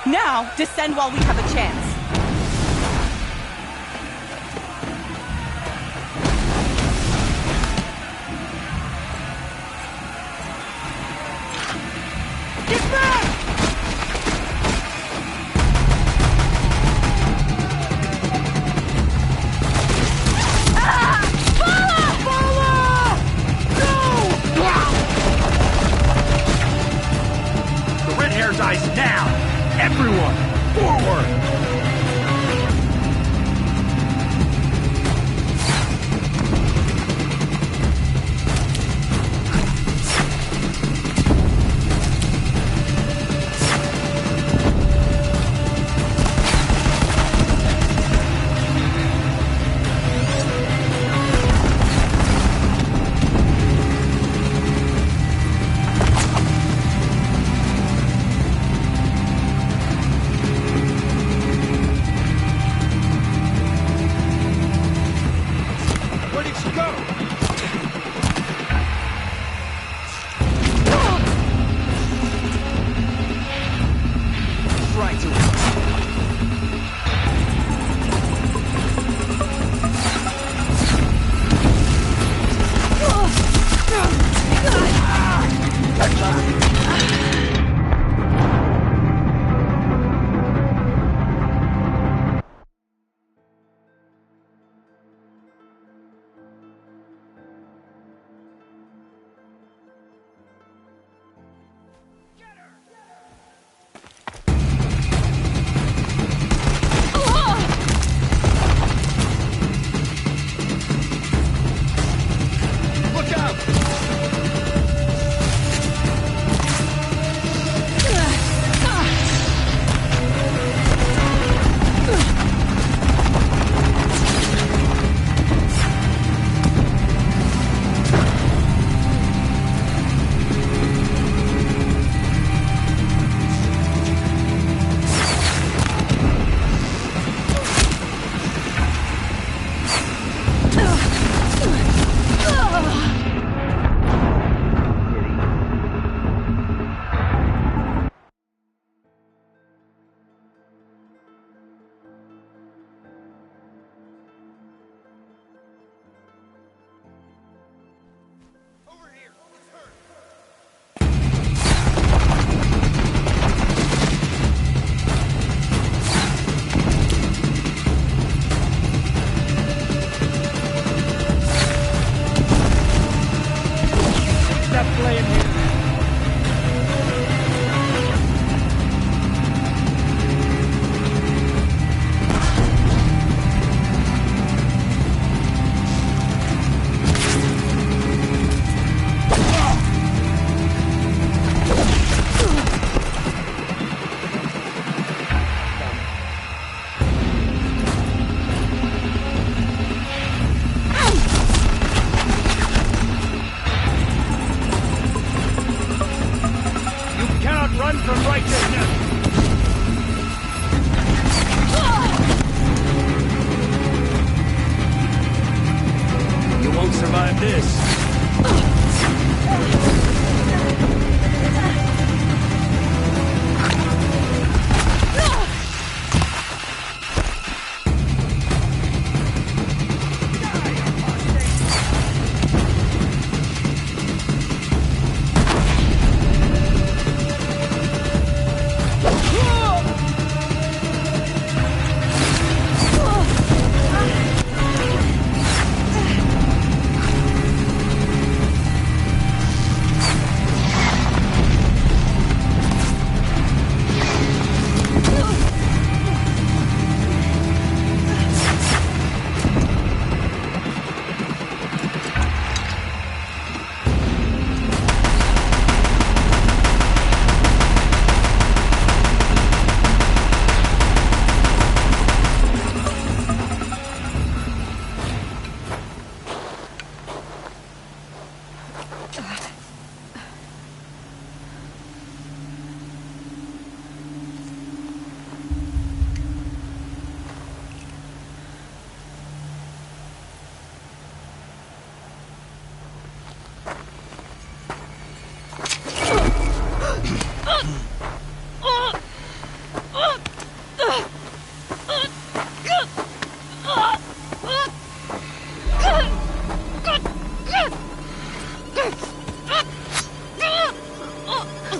Now, descend while we have a chance. Get back! The red hair dies now! Everyone, forward! this.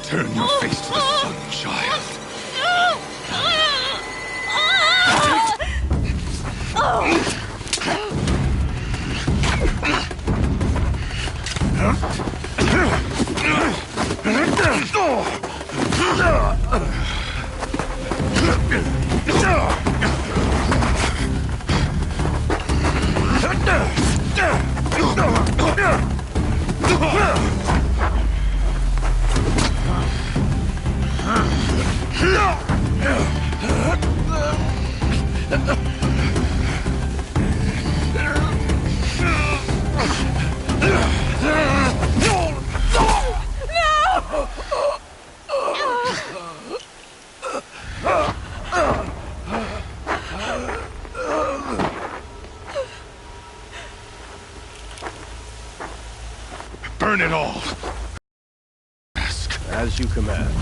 Turn your face to the sun, child. Burn it all. As you command.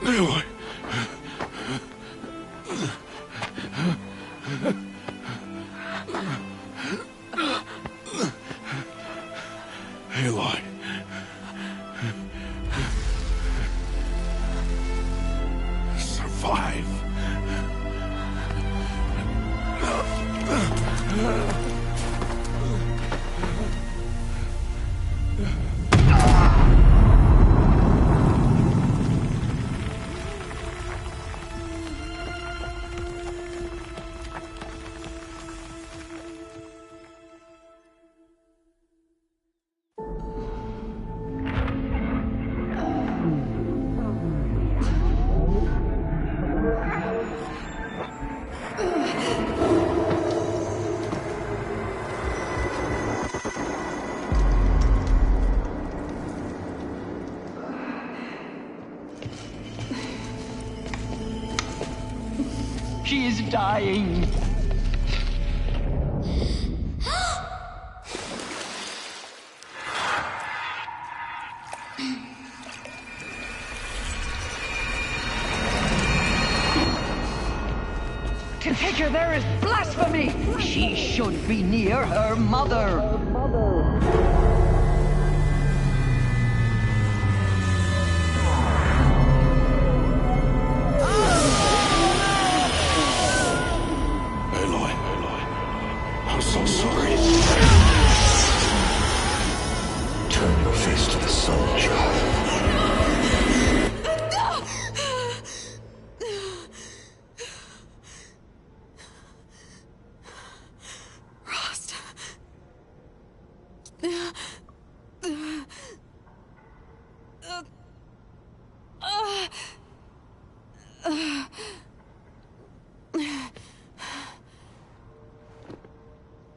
Aloy. Aloy. Survive. She is dying. To take her there is blasphemy. She should be near her mother. I'm so sorry. Turn your face to the sun, child. Rost.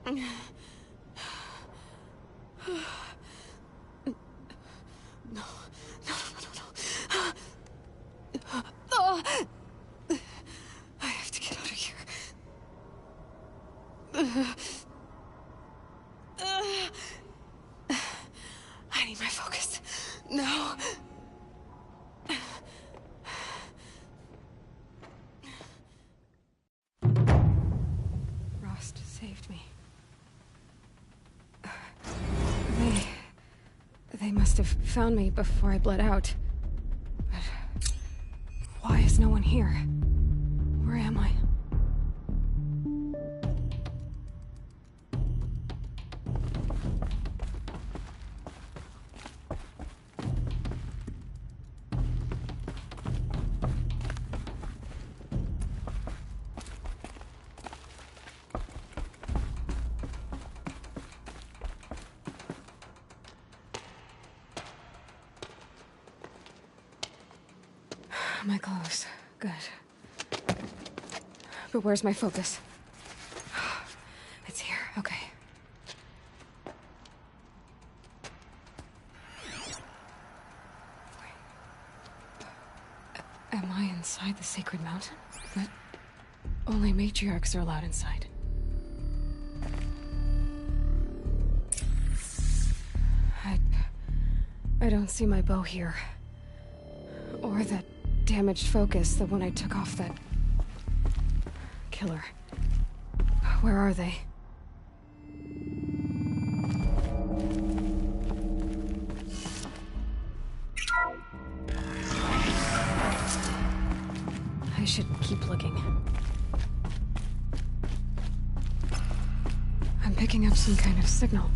I have to get out of here. I need my focus. No. Rost saved me. They must have found me before I bled out. But why is no one here? Where am I? My clothes. Good. But where's my focus? It's here. Okay. Wait. Am I inside the sacred mountain? But only matriarchs are allowed inside. I don't see my bow here. Or that damaged focus, the one I took off that killer. Where are they? I should keep looking. I'm picking up some kind of signal.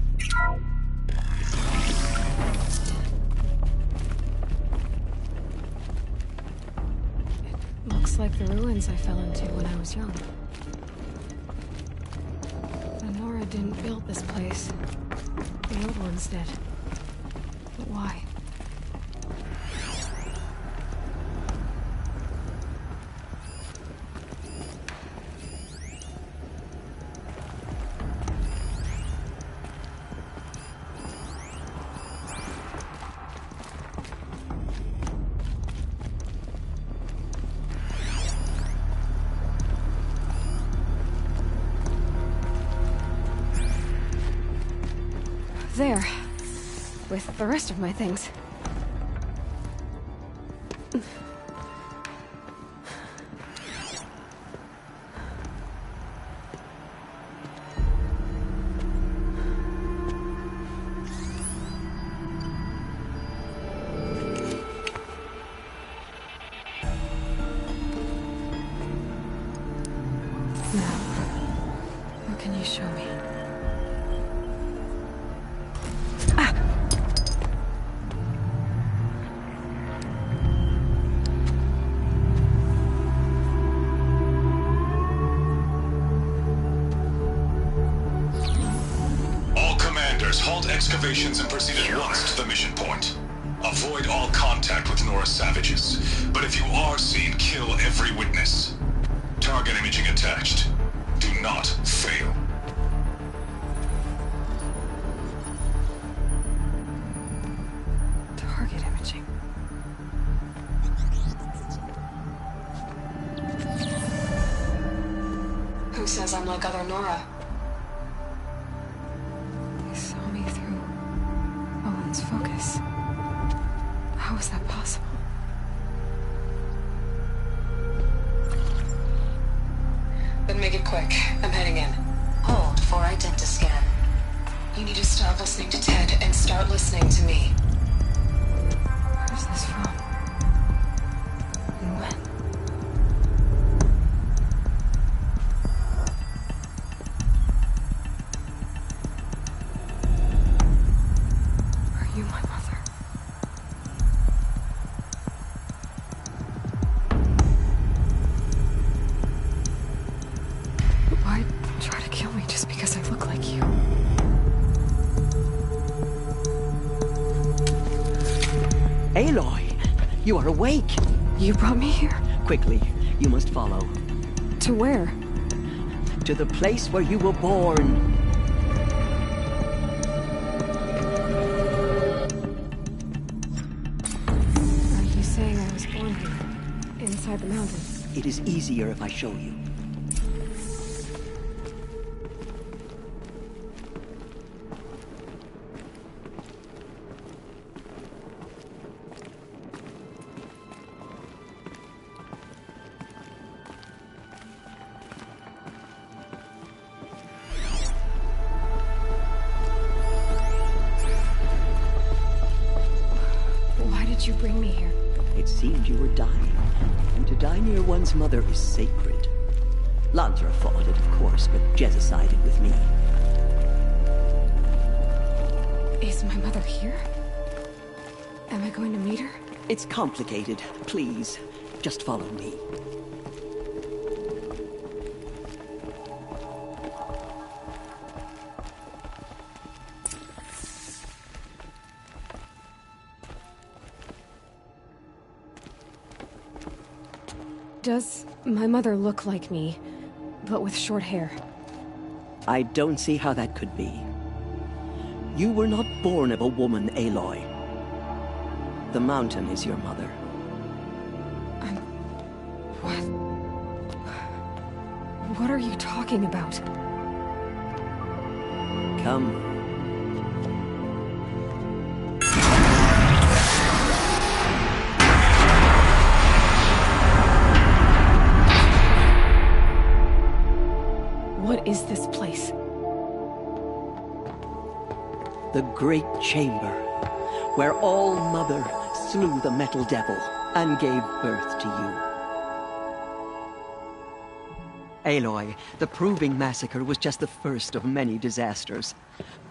Looks like the ruins I fell into when I was young. The Nora didn't build this place. The old ones did. But why? There. With the rest of my things. Now, what can you show me? Excavations and proceed at once to the mission point. Avoid all contact with Nora savages, but if you are seen, kill every witness. Target imaging attached. Do not fail. Target imaging. Who says I'm like other Nora? Focus. How is that possible? Then make it quick. I'm heading in. Hold for identiscan. You need to stop listening to Ted and start listening to me. Where's this from? And when? You, my mother. Why try to kill me just because I look like you? Aloy, you are awake. You brought me here? Quickly, you must follow. To where? To the place where you were born. saying I was born here, inside the mountains. It is easier if I show you. Why did you bring me here? It seemed you were dying, and to die near one's mother is sacred. Lansra fought it, of course, but Jezza sided with me. Is my mother here? Am I going to meet her? It's complicated. Please, just follow me. Does my mother look like me, but with short hair? I don't see how that could be. You were not born of a woman, Aloy. The mountain is your mother. What? What are you talking about? Come. What is this place? The Great Chamber, where All-Mother slew the Metal Devil and gave birth to you. Aloy, the Proving Massacre was just the first of many disasters.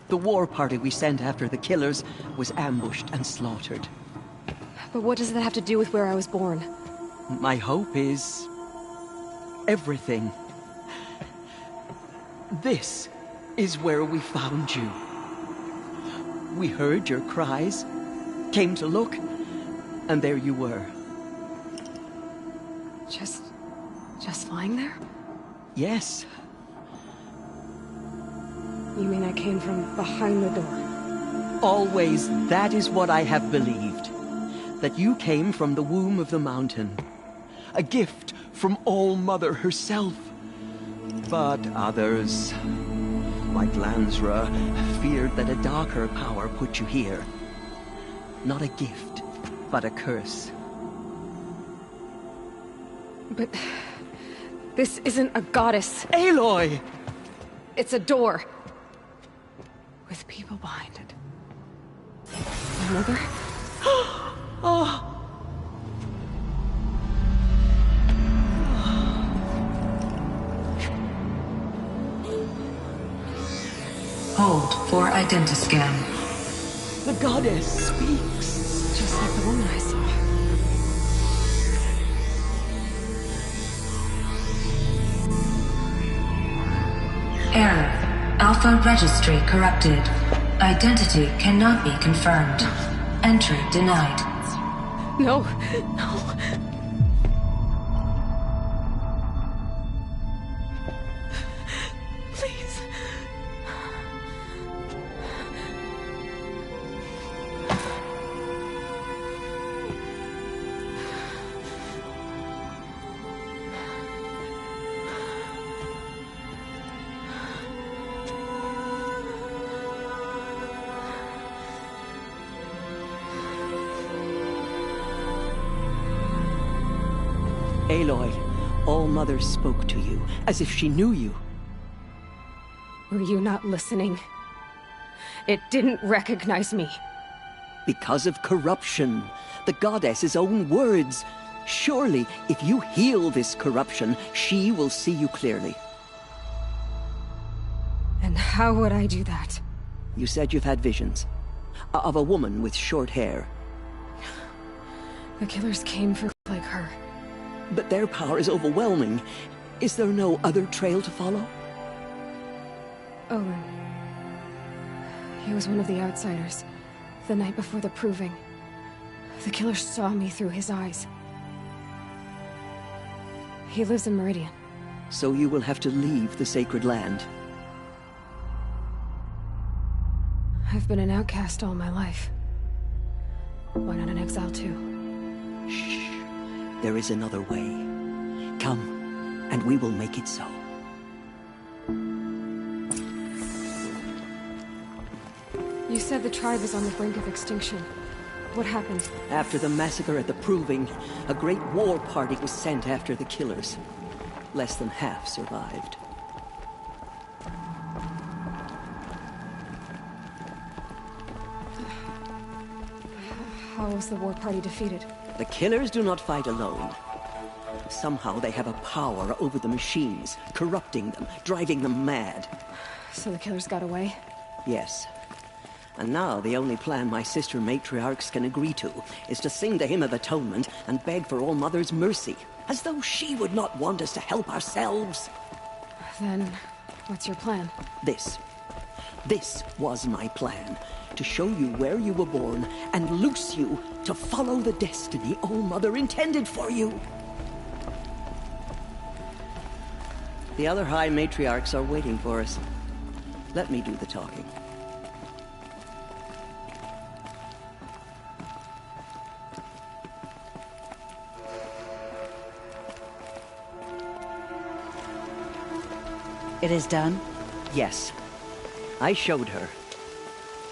The war party we sent after the killers was ambushed and slaughtered. But what does that have to do with where I was born? My hope is... everything. This is where we found you. We heard your cries, came to look, and there you were. Just lying there? Yes. You mean I came from behind the door? Always, that is what I have believed. That you came from the womb of the mountain. A gift from All-Mother herself. But others, like Lansra, feared that a darker power put you here. Not a gift, but a curse. But... this isn't a goddess. Aloy! It's a door. With people behind it. My mother? Oh! Hold for identiscan. The goddess speaks. Just like the woman I saw. Error. Alpha registry corrupted. Identity cannot be confirmed. Entry denied. No, no. Please. Aloy, All-Mother spoke to you, as if she knew you. Were you not listening? It didn't recognize me. Because of corruption. The goddess's own words. Surely, if you heal this corruption, she will see you clearly. And how would I do that? You said you've had visions. Of a woman with short hair. The killers came for like her. But their power is overwhelming. Is there no other trail to follow? Owen. He was one of the outsiders. The night before the Proving. The killer saw me through his eyes. He lives in Meridian. So you will have to leave the sacred land. I've been an outcast all my life. Why not an exile too? Shh. There is another way. Come, and we will make it so. You said the tribe is on the brink of extinction. What happened? After the massacre at the Proving, a great war party was sent after the killers. Less than half survived. How was the war party defeated? The killers do not fight alone. Somehow they have a power over the machines, corrupting them, driving them mad. So the killers got away? Yes. And now the only plan my sister matriarchs can agree to is to sing the Hymn of Atonement and beg for All Mother's mercy, as though she would not want us to help ourselves. Then, what's your plan? This was my plan. To show you where you were born and loose you to follow the destiny All Mother intended for you. The other High Matriarchs are waiting for us. Let me do the talking. It is done? Yes. I showed her.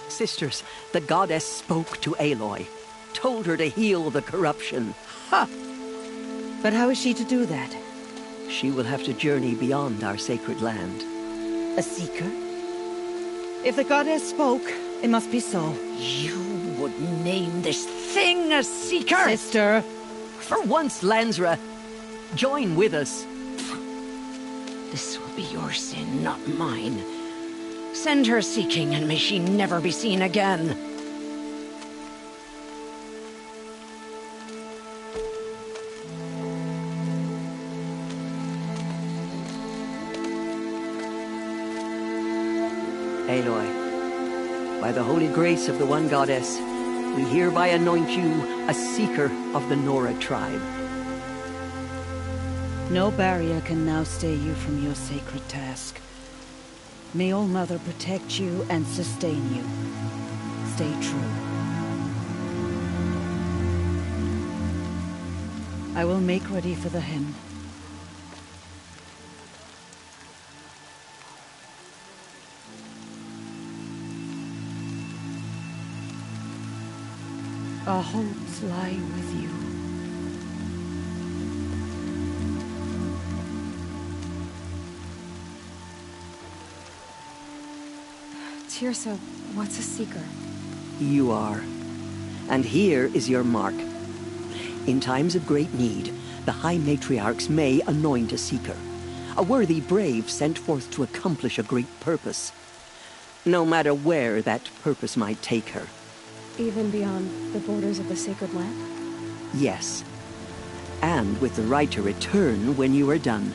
Sisters, the goddess spoke to Aloy, told her to heal the corruption. Ha! But how is she to do that? She will have to journey beyond our sacred land. A seeker? If the goddess spoke, it must be so. You would name this thing a seeker? Sister! For once, Lansra, join with us. This will be your sin, not mine. Send her seeking, and may she never be seen again. Aloy, by the holy grace of the One Goddess, we hereby anoint you a seeker of the Nora tribe. No barrier can now stay you from your sacred task. May All Mother protect you and sustain you. Stay true. I will make ready for the hymn. Our hopes lie with you. Teersa, what's a seeker? You are. And here is your mark. In times of great need, the High Matriarchs may anoint a seeker. A worthy brave sent forth to accomplish a great purpose. No matter where that purpose might take her. Even beyond the borders of the sacred land? Yes. And with the right to return when you are done,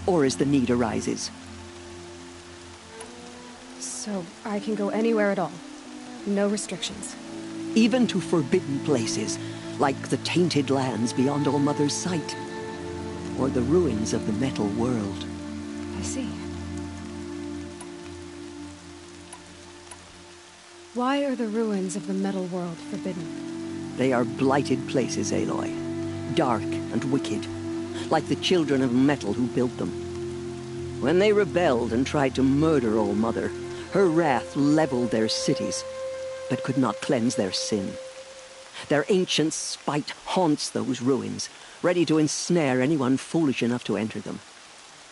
or as the need arises. So I can go anywhere at all? No restrictions? Even to forbidden places, like the tainted lands beyond All Mother's sight. Or the ruins of the metal world. I see. Why are the ruins of the metal world forbidden? They are blighted places, Aloy. Dark and wicked. Like the children of metal who built them. When they rebelled and tried to murder All Mother, her wrath leveled their cities, but could not cleanse their sin. Their ancient spite haunts those ruins, ready to ensnare anyone foolish enough to enter them.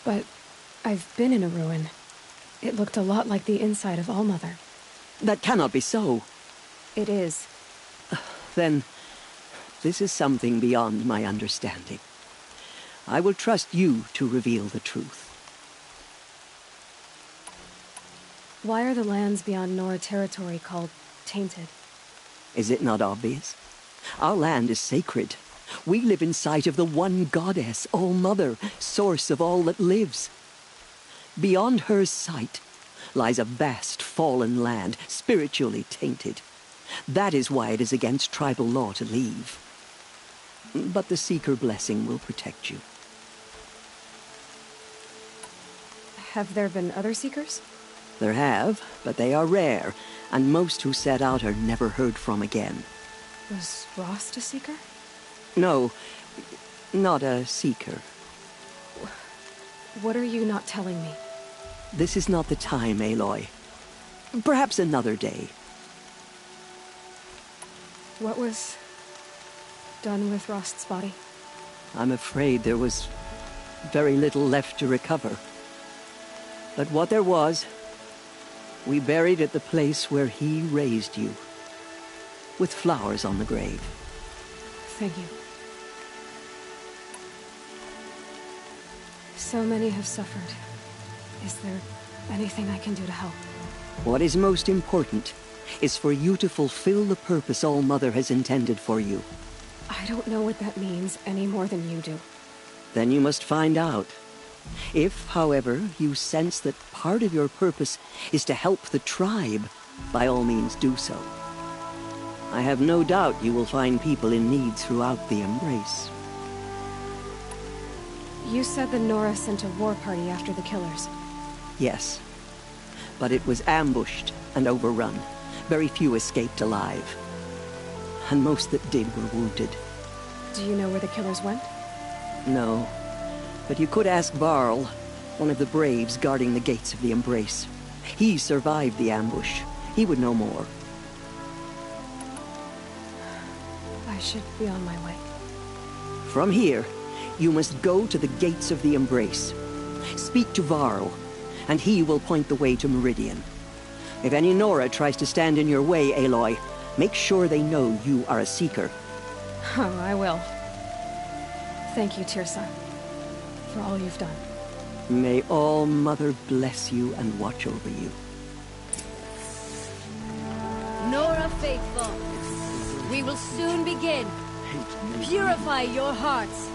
But I've been in a ruin. It looked a lot like the inside of All Mother. That cannot be so. It is. Then, this is something beyond my understanding. I will trust you to reveal the truth. Why are the lands beyond Nora territory called tainted? Is it not obvious? Our land is sacred. We live in sight of the One Goddess, All Mother, source of all that lives. Beyond her sight lies a vast fallen land, spiritually tainted. That is why it is against tribal law to leave. But the Seeker blessing will protect you. Have there been other Seekers? There have, but they are rare, and most who set out are never heard from again. Was Rost a Seeker? No, not a seeker. What are you not telling me? This is not the time, Aloy. Perhaps another day. What was done with Rost's body? I'm afraid there was very little left to recover. But what there was, we buried at the place where he raised you, with flowers on the grave. Thank you. So many have suffered. Is there anything I can do to help? What is most important is for you to fulfill the purpose All-Mother has intended for you. I don't know what that means any more than you do. Then you must find out. If, however, you sense that part of your purpose is to help the tribe, by all means do so. I have no doubt you will find people in need throughout the Embrace. You said the Nora sent a war party after the killers. Yes. But it was ambushed and overrun. Very few escaped alive. And most that did were wounded. Do you know where the killers went? No. But you could ask Varl, one of the Braves guarding the gates of the Embrace. He survived the ambush. He would know more. I should be on my way. From here, you must go to the gates of the Embrace. Speak to Varl, and he will point the way to Meridian. If any Nora tries to stand in your way, Aloy, make sure they know you are a Seeker. Oh, I will. Thank you, Teersa, for all you've done. May All-Mother bless you and watch over you. Nora Faithful, we will soon begin. Purify your hearts.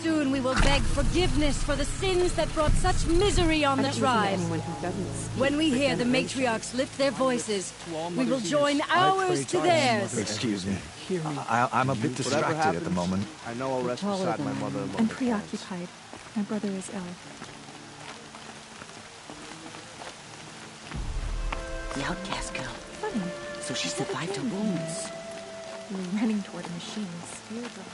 Soon we will beg forgiveness for the sins that brought such misery on the tribe. When we hear the matriarchs lift their voices, we will join ours to theirs. Excuse me. I'm a bit distracted at the moment. I know I'll rest beside my mother. I'm preoccupied. My brother is ill. The outcast girl. Funny. So she survived her wounds. We were running toward a machine. Spear drum.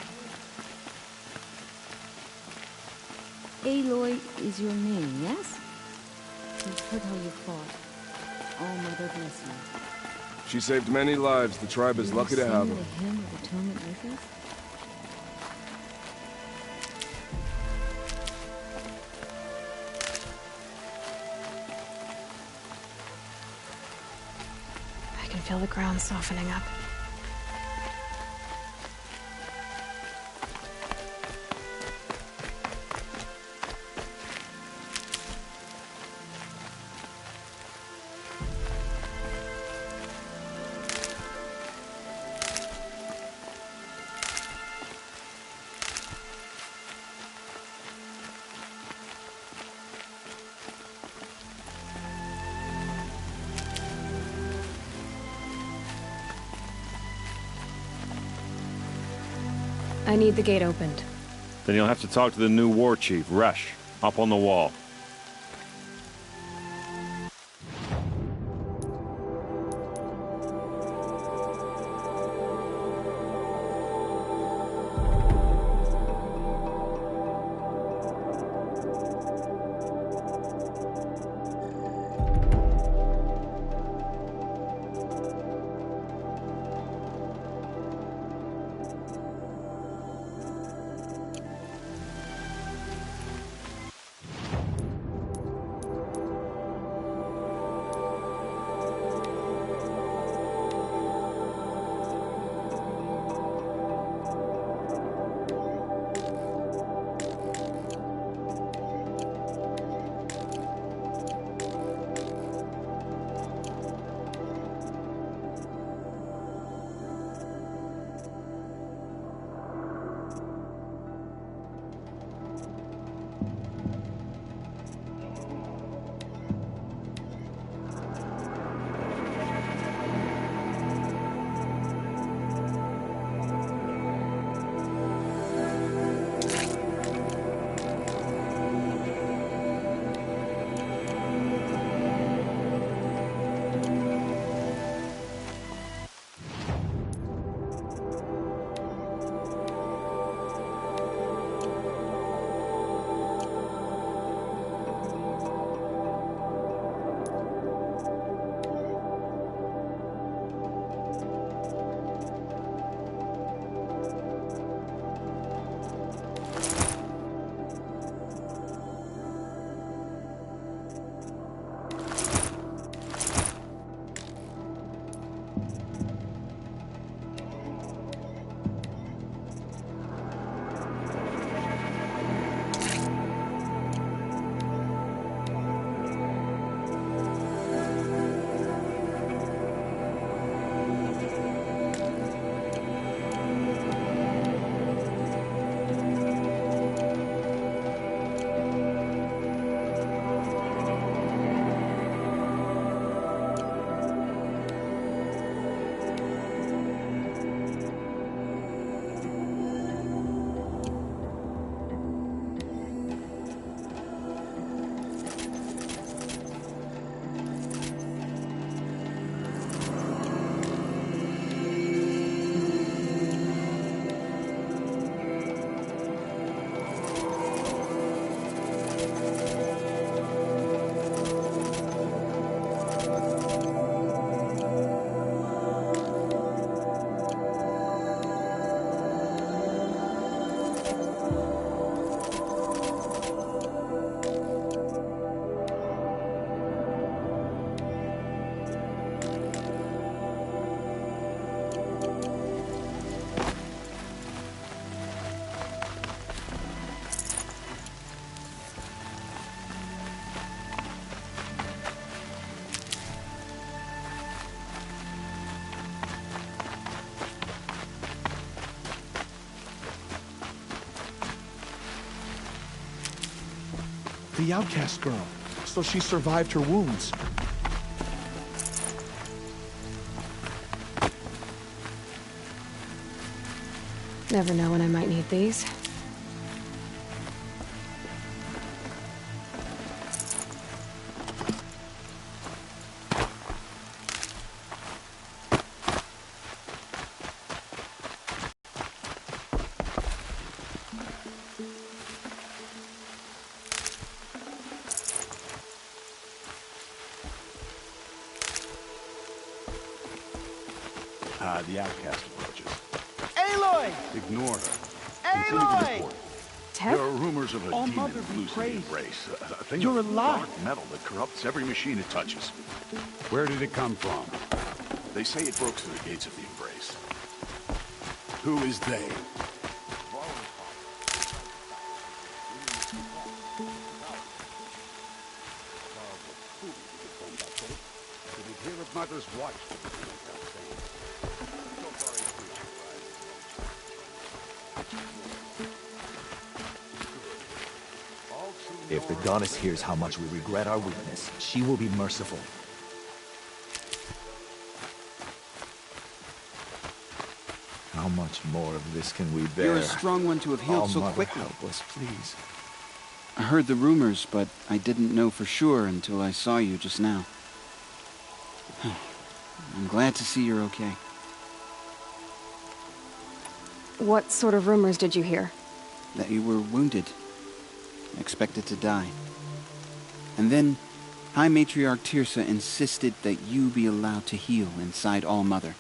Aloy is your name, yes? We've heard how you fought. All-Mother bless you. She saved many lives. The tribe is lucky to have her. The hymn of atonement with us? I can feel the ground softening up. I need the gate opened. Then you'll have to talk to the new war chief, Resh, up on the wall. the outcast girl, so she survived her wounds. Never know when I might need these. The outcast approaches. Aloy! Ignore her. Aloy! There are rumors of a All demon Mother be loose in the praised. Embrace. A thing You're of alive. dark metal that corrupts every machine it touches. Where did it come from? They say it broke through the gates of the Embrace. Who is they? Did it hear of Mother's watch? If the goddess hears how much we regret our weakness, she will be merciful. How much more of this can we bear? You're a strong one to have healed so Mother, quickly. help us, please. I heard the rumors, but I didn't know for sure until I saw you just now. I'm glad to see you're okay. What sort of rumors did you hear? That you were wounded. Expected to die. And then, High Matriarch Teersa insisted that you be allowed to heal inside All Mother.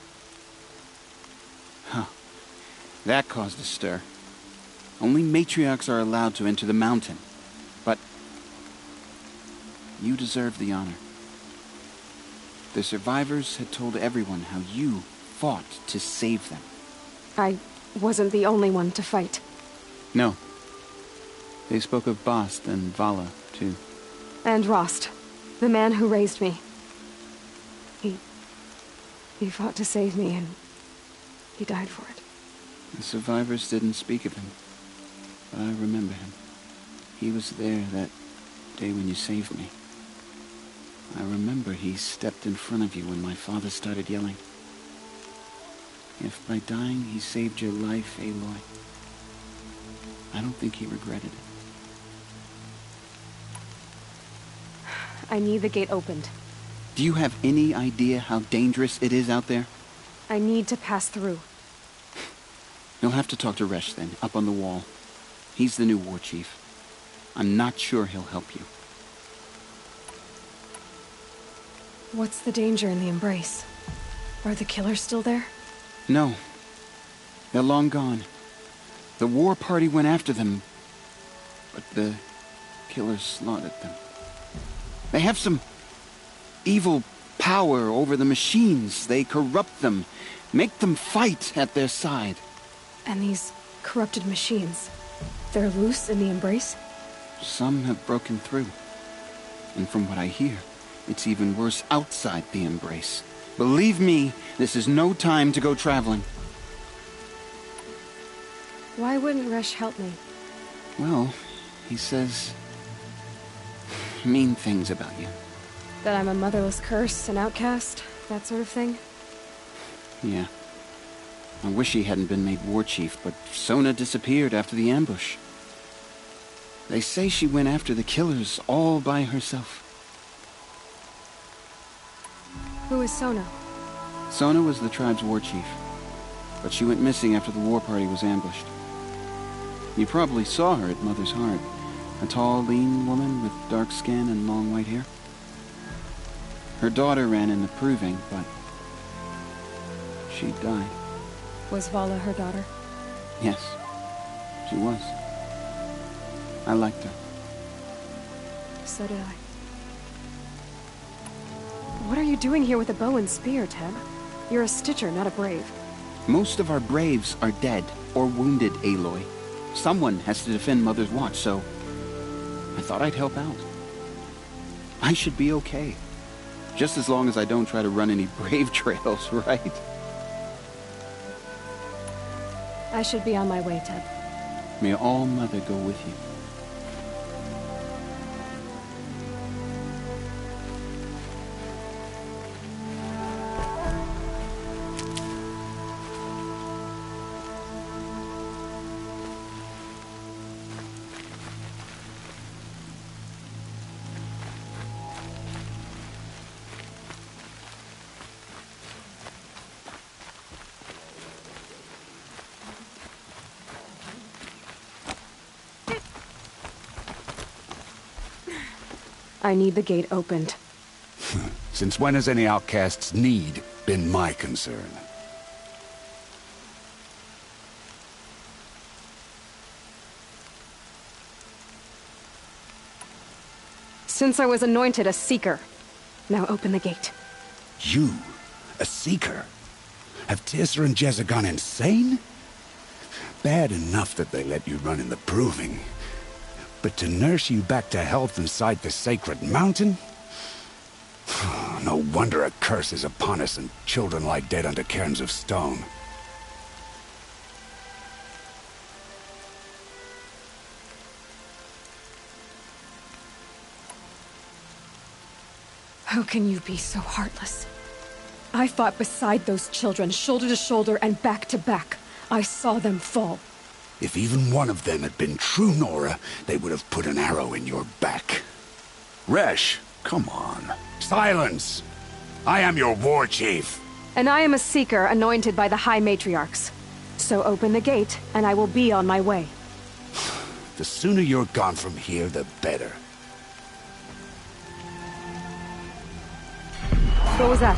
Huh. That caused a stir. Only matriarchs are allowed to enter the mountain. But you deserve the honor. The survivors had told everyone how you fought to save them. I wasn't the only one to fight. No. They spoke of Bast and Vala, too. And Rost, the man who raised me. He fought to save me, and he died for it. The survivors didn't speak of him, but I remember him. He was there that day when you saved me. I remember he stepped in front of you when my father started yelling. If by dying he saved your life, Aloy, I don't think he regretted it. I need the gate opened. Do you have any idea how dangerous it is out there? I need to pass through. You'll have to talk to Resh then, up on the wall. He's the new war chief. I'm not sure he'll help you. What's the danger in the Embrace? Are the killers still there? No. They're long gone. The war party went after them, but the killers slaughtered them. They have some evil power over the machines. They corrupt them, make them fight at their side. And these corrupted machines, they're loose in the Embrace? Some have broken through. And from what I hear, it's even worse outside the Embrace. Believe me, this is no time to go traveling. Why wouldn't Resh help me? Well, he says mean things about you. That I'm a motherless curse, an outcast, that sort of thing? Yeah. I wish he hadn't been made war chief, but Sona disappeared after the ambush. They say she went after the killers all by herself. Who is Sona? Sona was the tribe's war chief, but she went missing after the war party was ambushed. You probably saw her at Mother's Heart. A tall, lean woman with dark skin and long white hair. Her daughter ran in the proving, but she died. Was Vala her daughter? Yes, she was. I liked her. So did I. What are you doing here with a bow and spear, Teb? You're a Stitcher, not a Brave. Most of our Braves are dead or wounded, Aloy. Someone has to defend Mother's Watch, so I thought I'd help out. I should be okay. Just as long as I don't try to run any Brave trails, right? I should be on my way, Teb. May All Mother go with you. I need the gate opened. Since when has any outcast's need been my concern? Since I was anointed a Seeker. Now open the gate. You? A Seeker? Have Teersa and Jezza gone insane? Bad enough that they let you run in the Proving. But to nurse you back to health inside the Sacred Mountain? No wonder a curse is upon us and children lie dead under cairns of stone. How can you be so heartless? I fought beside those children, shoulder to shoulder and back to back. I saw them fall. If even one of them had been true Nora, they would have put an arrow in your back. Resh, come on. Silence! I am your war chief. And I am a Seeker anointed by the High Matriarchs. So open the gate, and I will be on my way. The sooner you're gone from here, the better. What was that?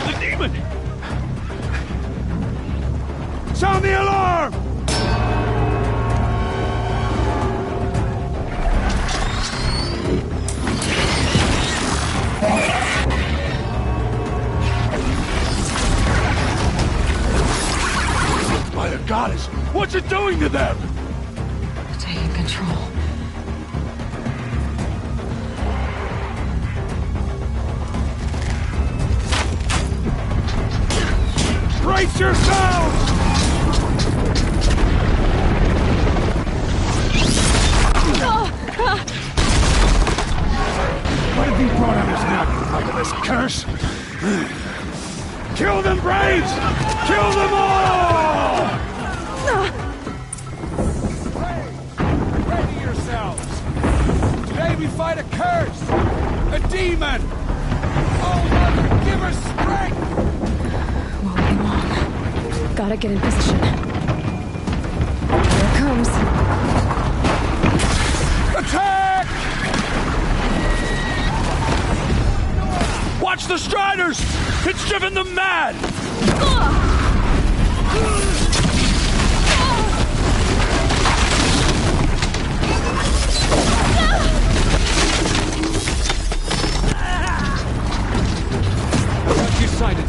The demon! Sound the alarm! By the goddess, what's it doing to them? Taking control. Brace yourselves! What have you brought on us now, you this curse? Kill them, Braves! Kill them all! Ready yourselves! Today we fight a curse! A demon! Oh, Mother, give us strength! Won't be long. Gotta get in position. Here it comes. Attack! Watch the Striders! It's driven them mad! Got you sighted.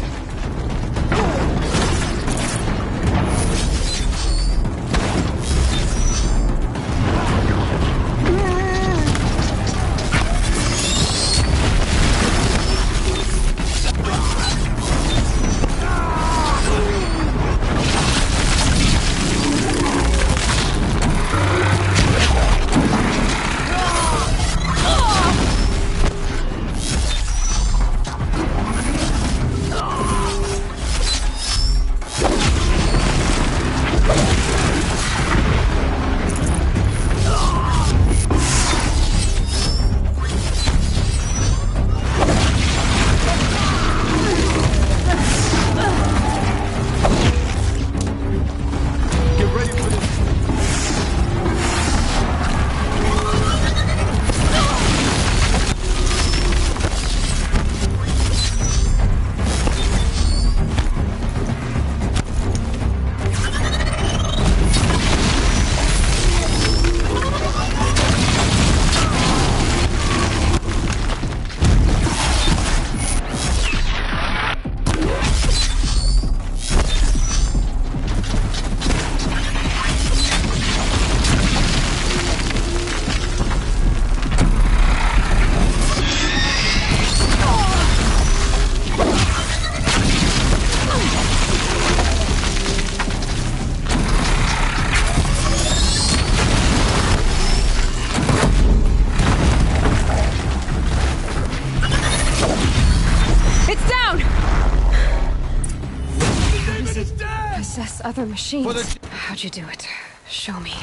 Other machines. How'd you do it? Show me.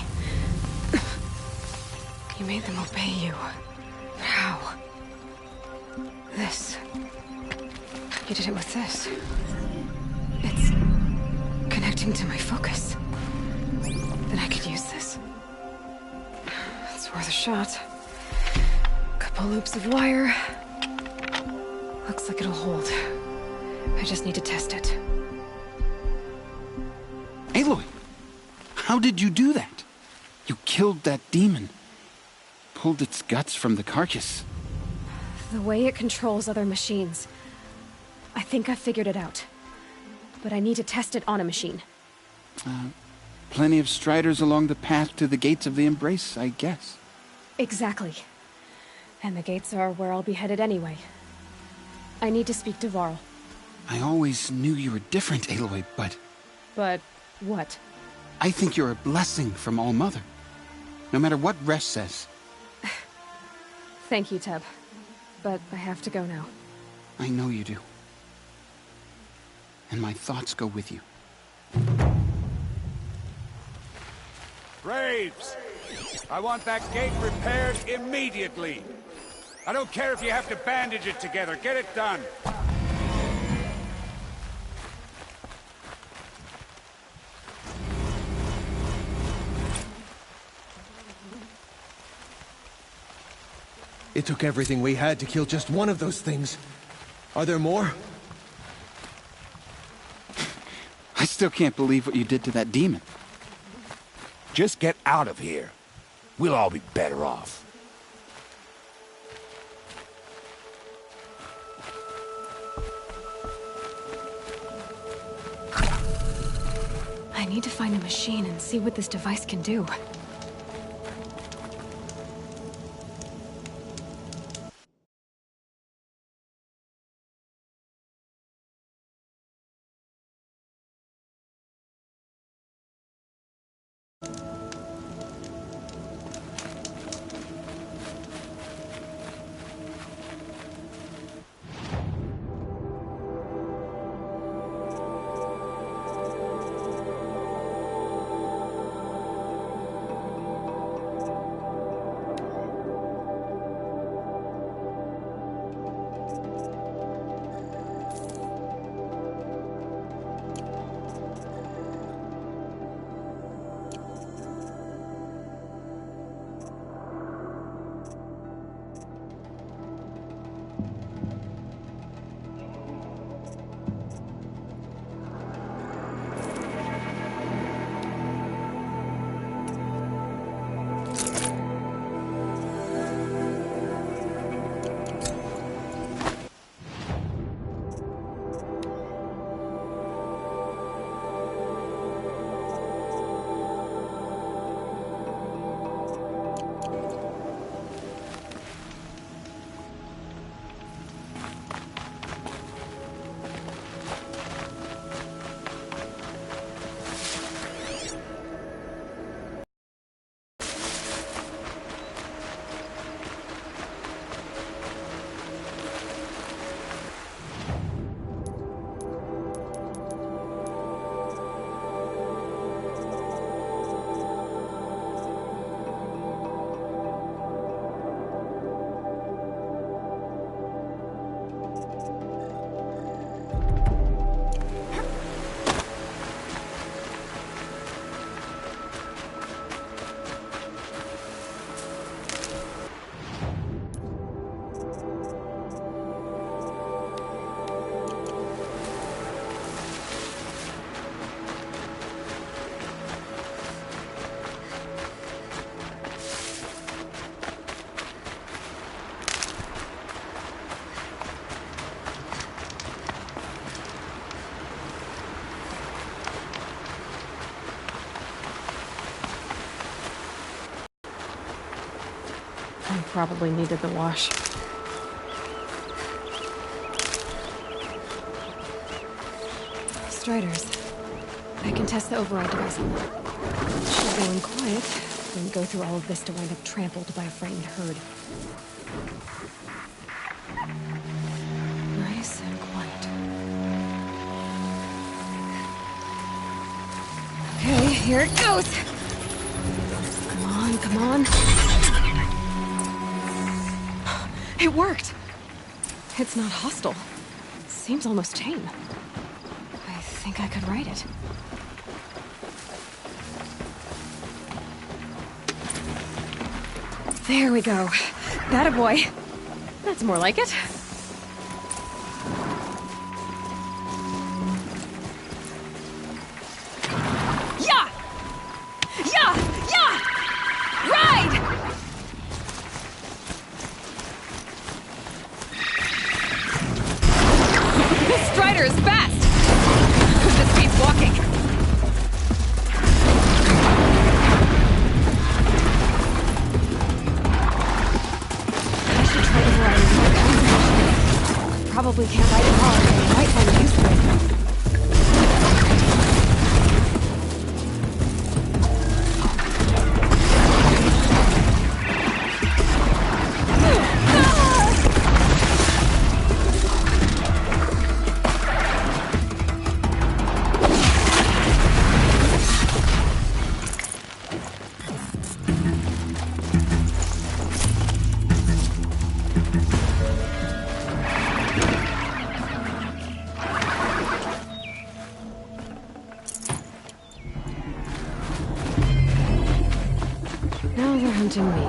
You made them obey you. But how? This. You did it with this. It's connecting to my focus. Then I could use this. It's worth a shot. Couple loops of wire. Looks like it'll hold. I just need to test it. Aloy! How did you do that? You killed that demon. Pulled its guts from the carcass. The way it controls other machines. I think I figured it out. But I need to test it on a machine. Plenty of striders along the path to the gates of the Embrace, I guess. Exactly. And the gates are where I'll be headed anyway. I need to speak to Varl. I always knew you were different, Aloy, but... But what? I think you're a blessing from All-Mother. No matter what Resh says. Thank you, Teb. But I have to go now. I know you do. And my thoughts go with you. Braves! I want that gate repaired immediately. I don't care if you have to bandage it together. Get it done. It took everything we had to kill just one of those things. Are there more? I still can't believe what you did to that demon. Just get out of here. We'll all be better off. I need to find a machine and see what this device can do. I probably needed the wash. Striders. I can test the override device on them. Should go in quiet, then go through all of this to wind up trampled by a frightened herd. Nice and quiet. Okay, here it goes! come on. It worked! It's not hostile. Seems almost tame. I think I could ride it. There we go. That a boy. That's more like it. Yeah! Yeah! Yeah! Ride! This Strider is fast! This means walking. I should try to ride it. Probably can't ride it hard, but I might find use for it. Now they're hunting me.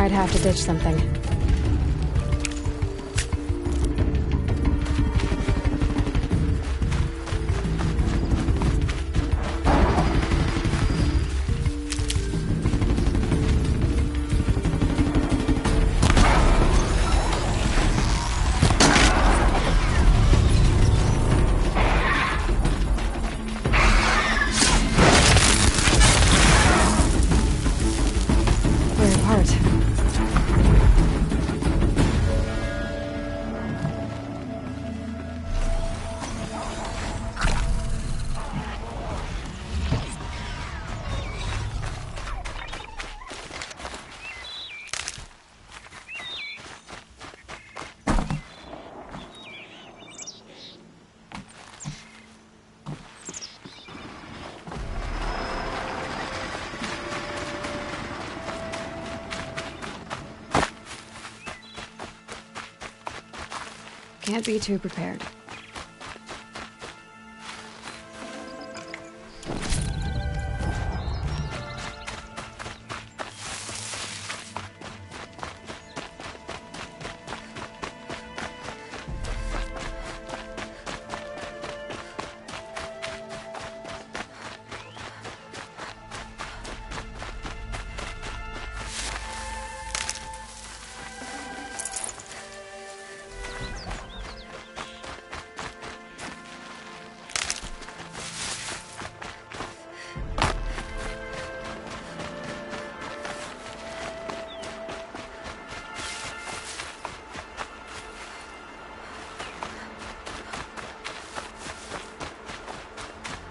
I'd have to ditch something. We're apart. Can't be too prepared.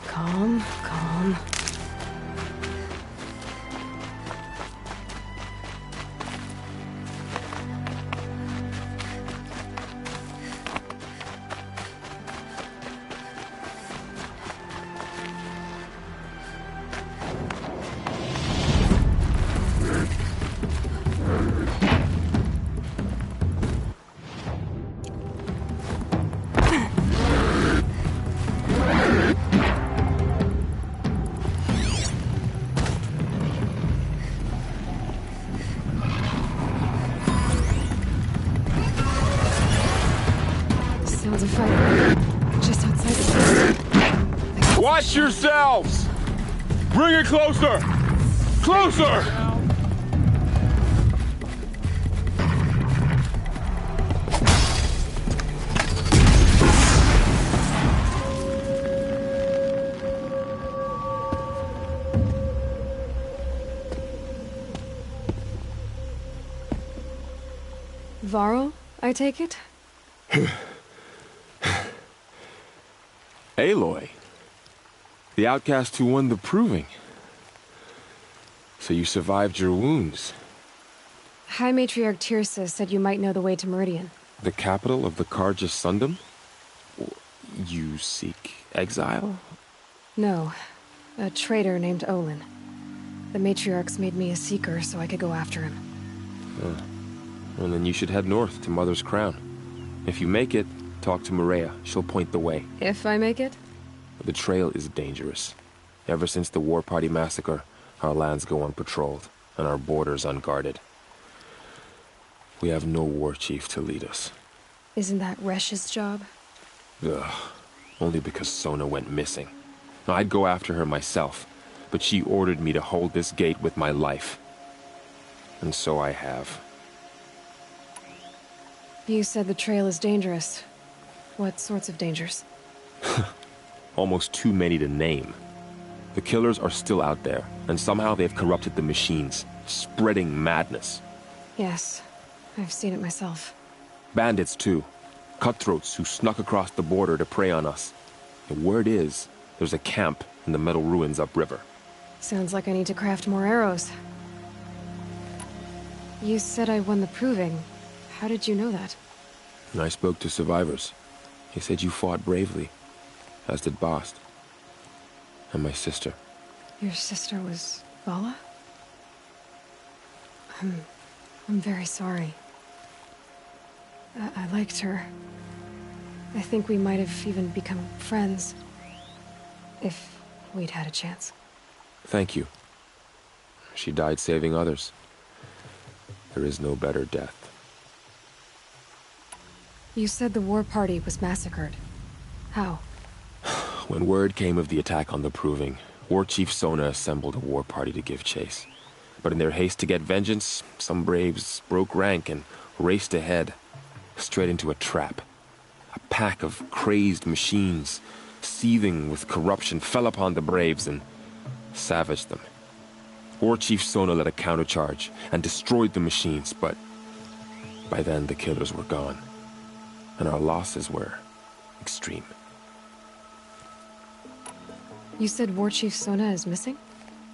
Calm, calm. Sounds of fighting. Just outside the place. Watch yourselves! Bring it closer! Closer! Varl, I take it? Aloy. The outcast who won the proving. So you survived your wounds. High Matriarch Tirsa said you might know the way to Meridian. The capital of the Carja Sundom? You seek exile? No. A traitor named Olin. The Matriarchs made me a seeker so I could go after him. Well, then you should head north to Mother's Crown. If you make it, talk to Maria. She'll point the way. If I make it? The trail is dangerous. Ever since the War Party massacre, our lands go unpatrolled, and our borders unguarded. We have no war chief to lead us. Isn't that Resh's job? Ugh. Only because Sona went missing. I'd go after her myself, but she ordered me to hold this gate with my life. And so I have. You said the trail is dangerous. What sorts of dangers? Almost too many to name. The killers are still out there, and somehow they've corrupted the machines, spreading madness. Yes, I've seen it myself. Bandits, too. Cutthroats who snuck across the border to prey on us. The word is, there's a camp in the metal ruins upriver. Sounds like I need to craft more arrows. You said I won the proving. How did you know that? I spoke to survivors. They said you fought bravely, as did Bast. And my sister. Your sister was Vala? I'm very sorry. I liked her. I think we might have even become friends. If we'd had a chance. Thank you. She died saving others. There is no better death. You said the war party was massacred. How? When word came of the attack on the Proving, War Chief Sona assembled a war party to give chase. But in their haste to get vengeance, some braves broke rank and raced ahead, straight into a trap. A pack of crazed machines, seething with corruption, fell upon the braves and savaged them. War Chief Sona led a countercharge and destroyed the machines, but by then the killers were gone, and our losses were extreme. You said War Chief Sona is missing?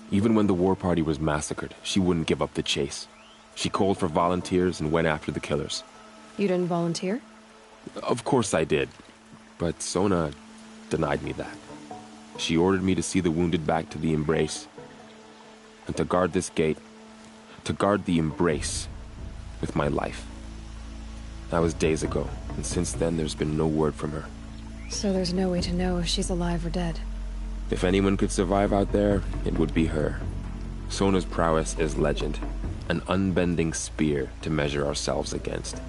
Even when the war party was massacred, she wouldn't give up the chase. She called for volunteers and went after the killers. You didn't volunteer? Of course I did, but Sona denied me that. She ordered me to see the wounded back to the Embrace, and to guard this gate, to guard the Embrace with my life. That was days ago, and since then there's been no word from her. So there's no way to know if she's alive or dead. If anyone could survive out there, it would be her. Sona's prowess is legend, an unbending spear to measure ourselves against.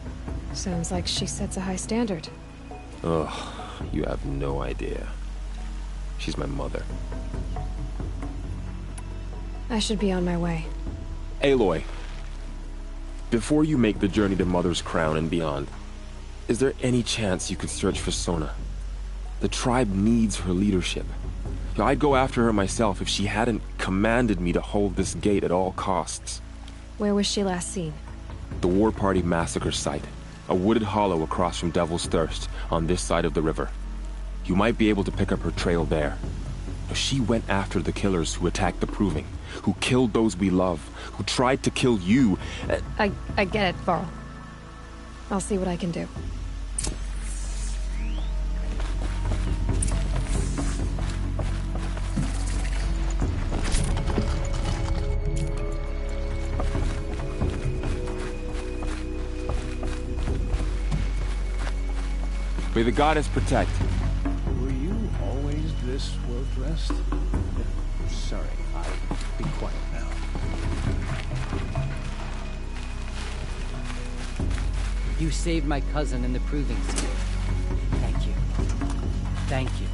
Sounds like she sets a high standard. Ugh, you have no idea. She's my mother. I should be on my way. Aloy, before you make the journey to Mother's Crown and beyond, is there any chance you could search for Sona? The tribe needs her leadership. I'd go after her myself if she hadn't commanded me to hold this gate at all costs. Where was she last seen? The War Party massacre site. A wooded hollow across from Devil's Thirst, on this side of the river. You might be able to pick up her trail there. She went after the killers who attacked the Proving, who killed those we love, who tried to kill you. I get it, Varl. I'll see what I can do. May the goddess protect. Were you always this well-dressed? Sorry, I'll be quiet now. You saved my cousin in the Proving Sphere. Thank you. Thank you.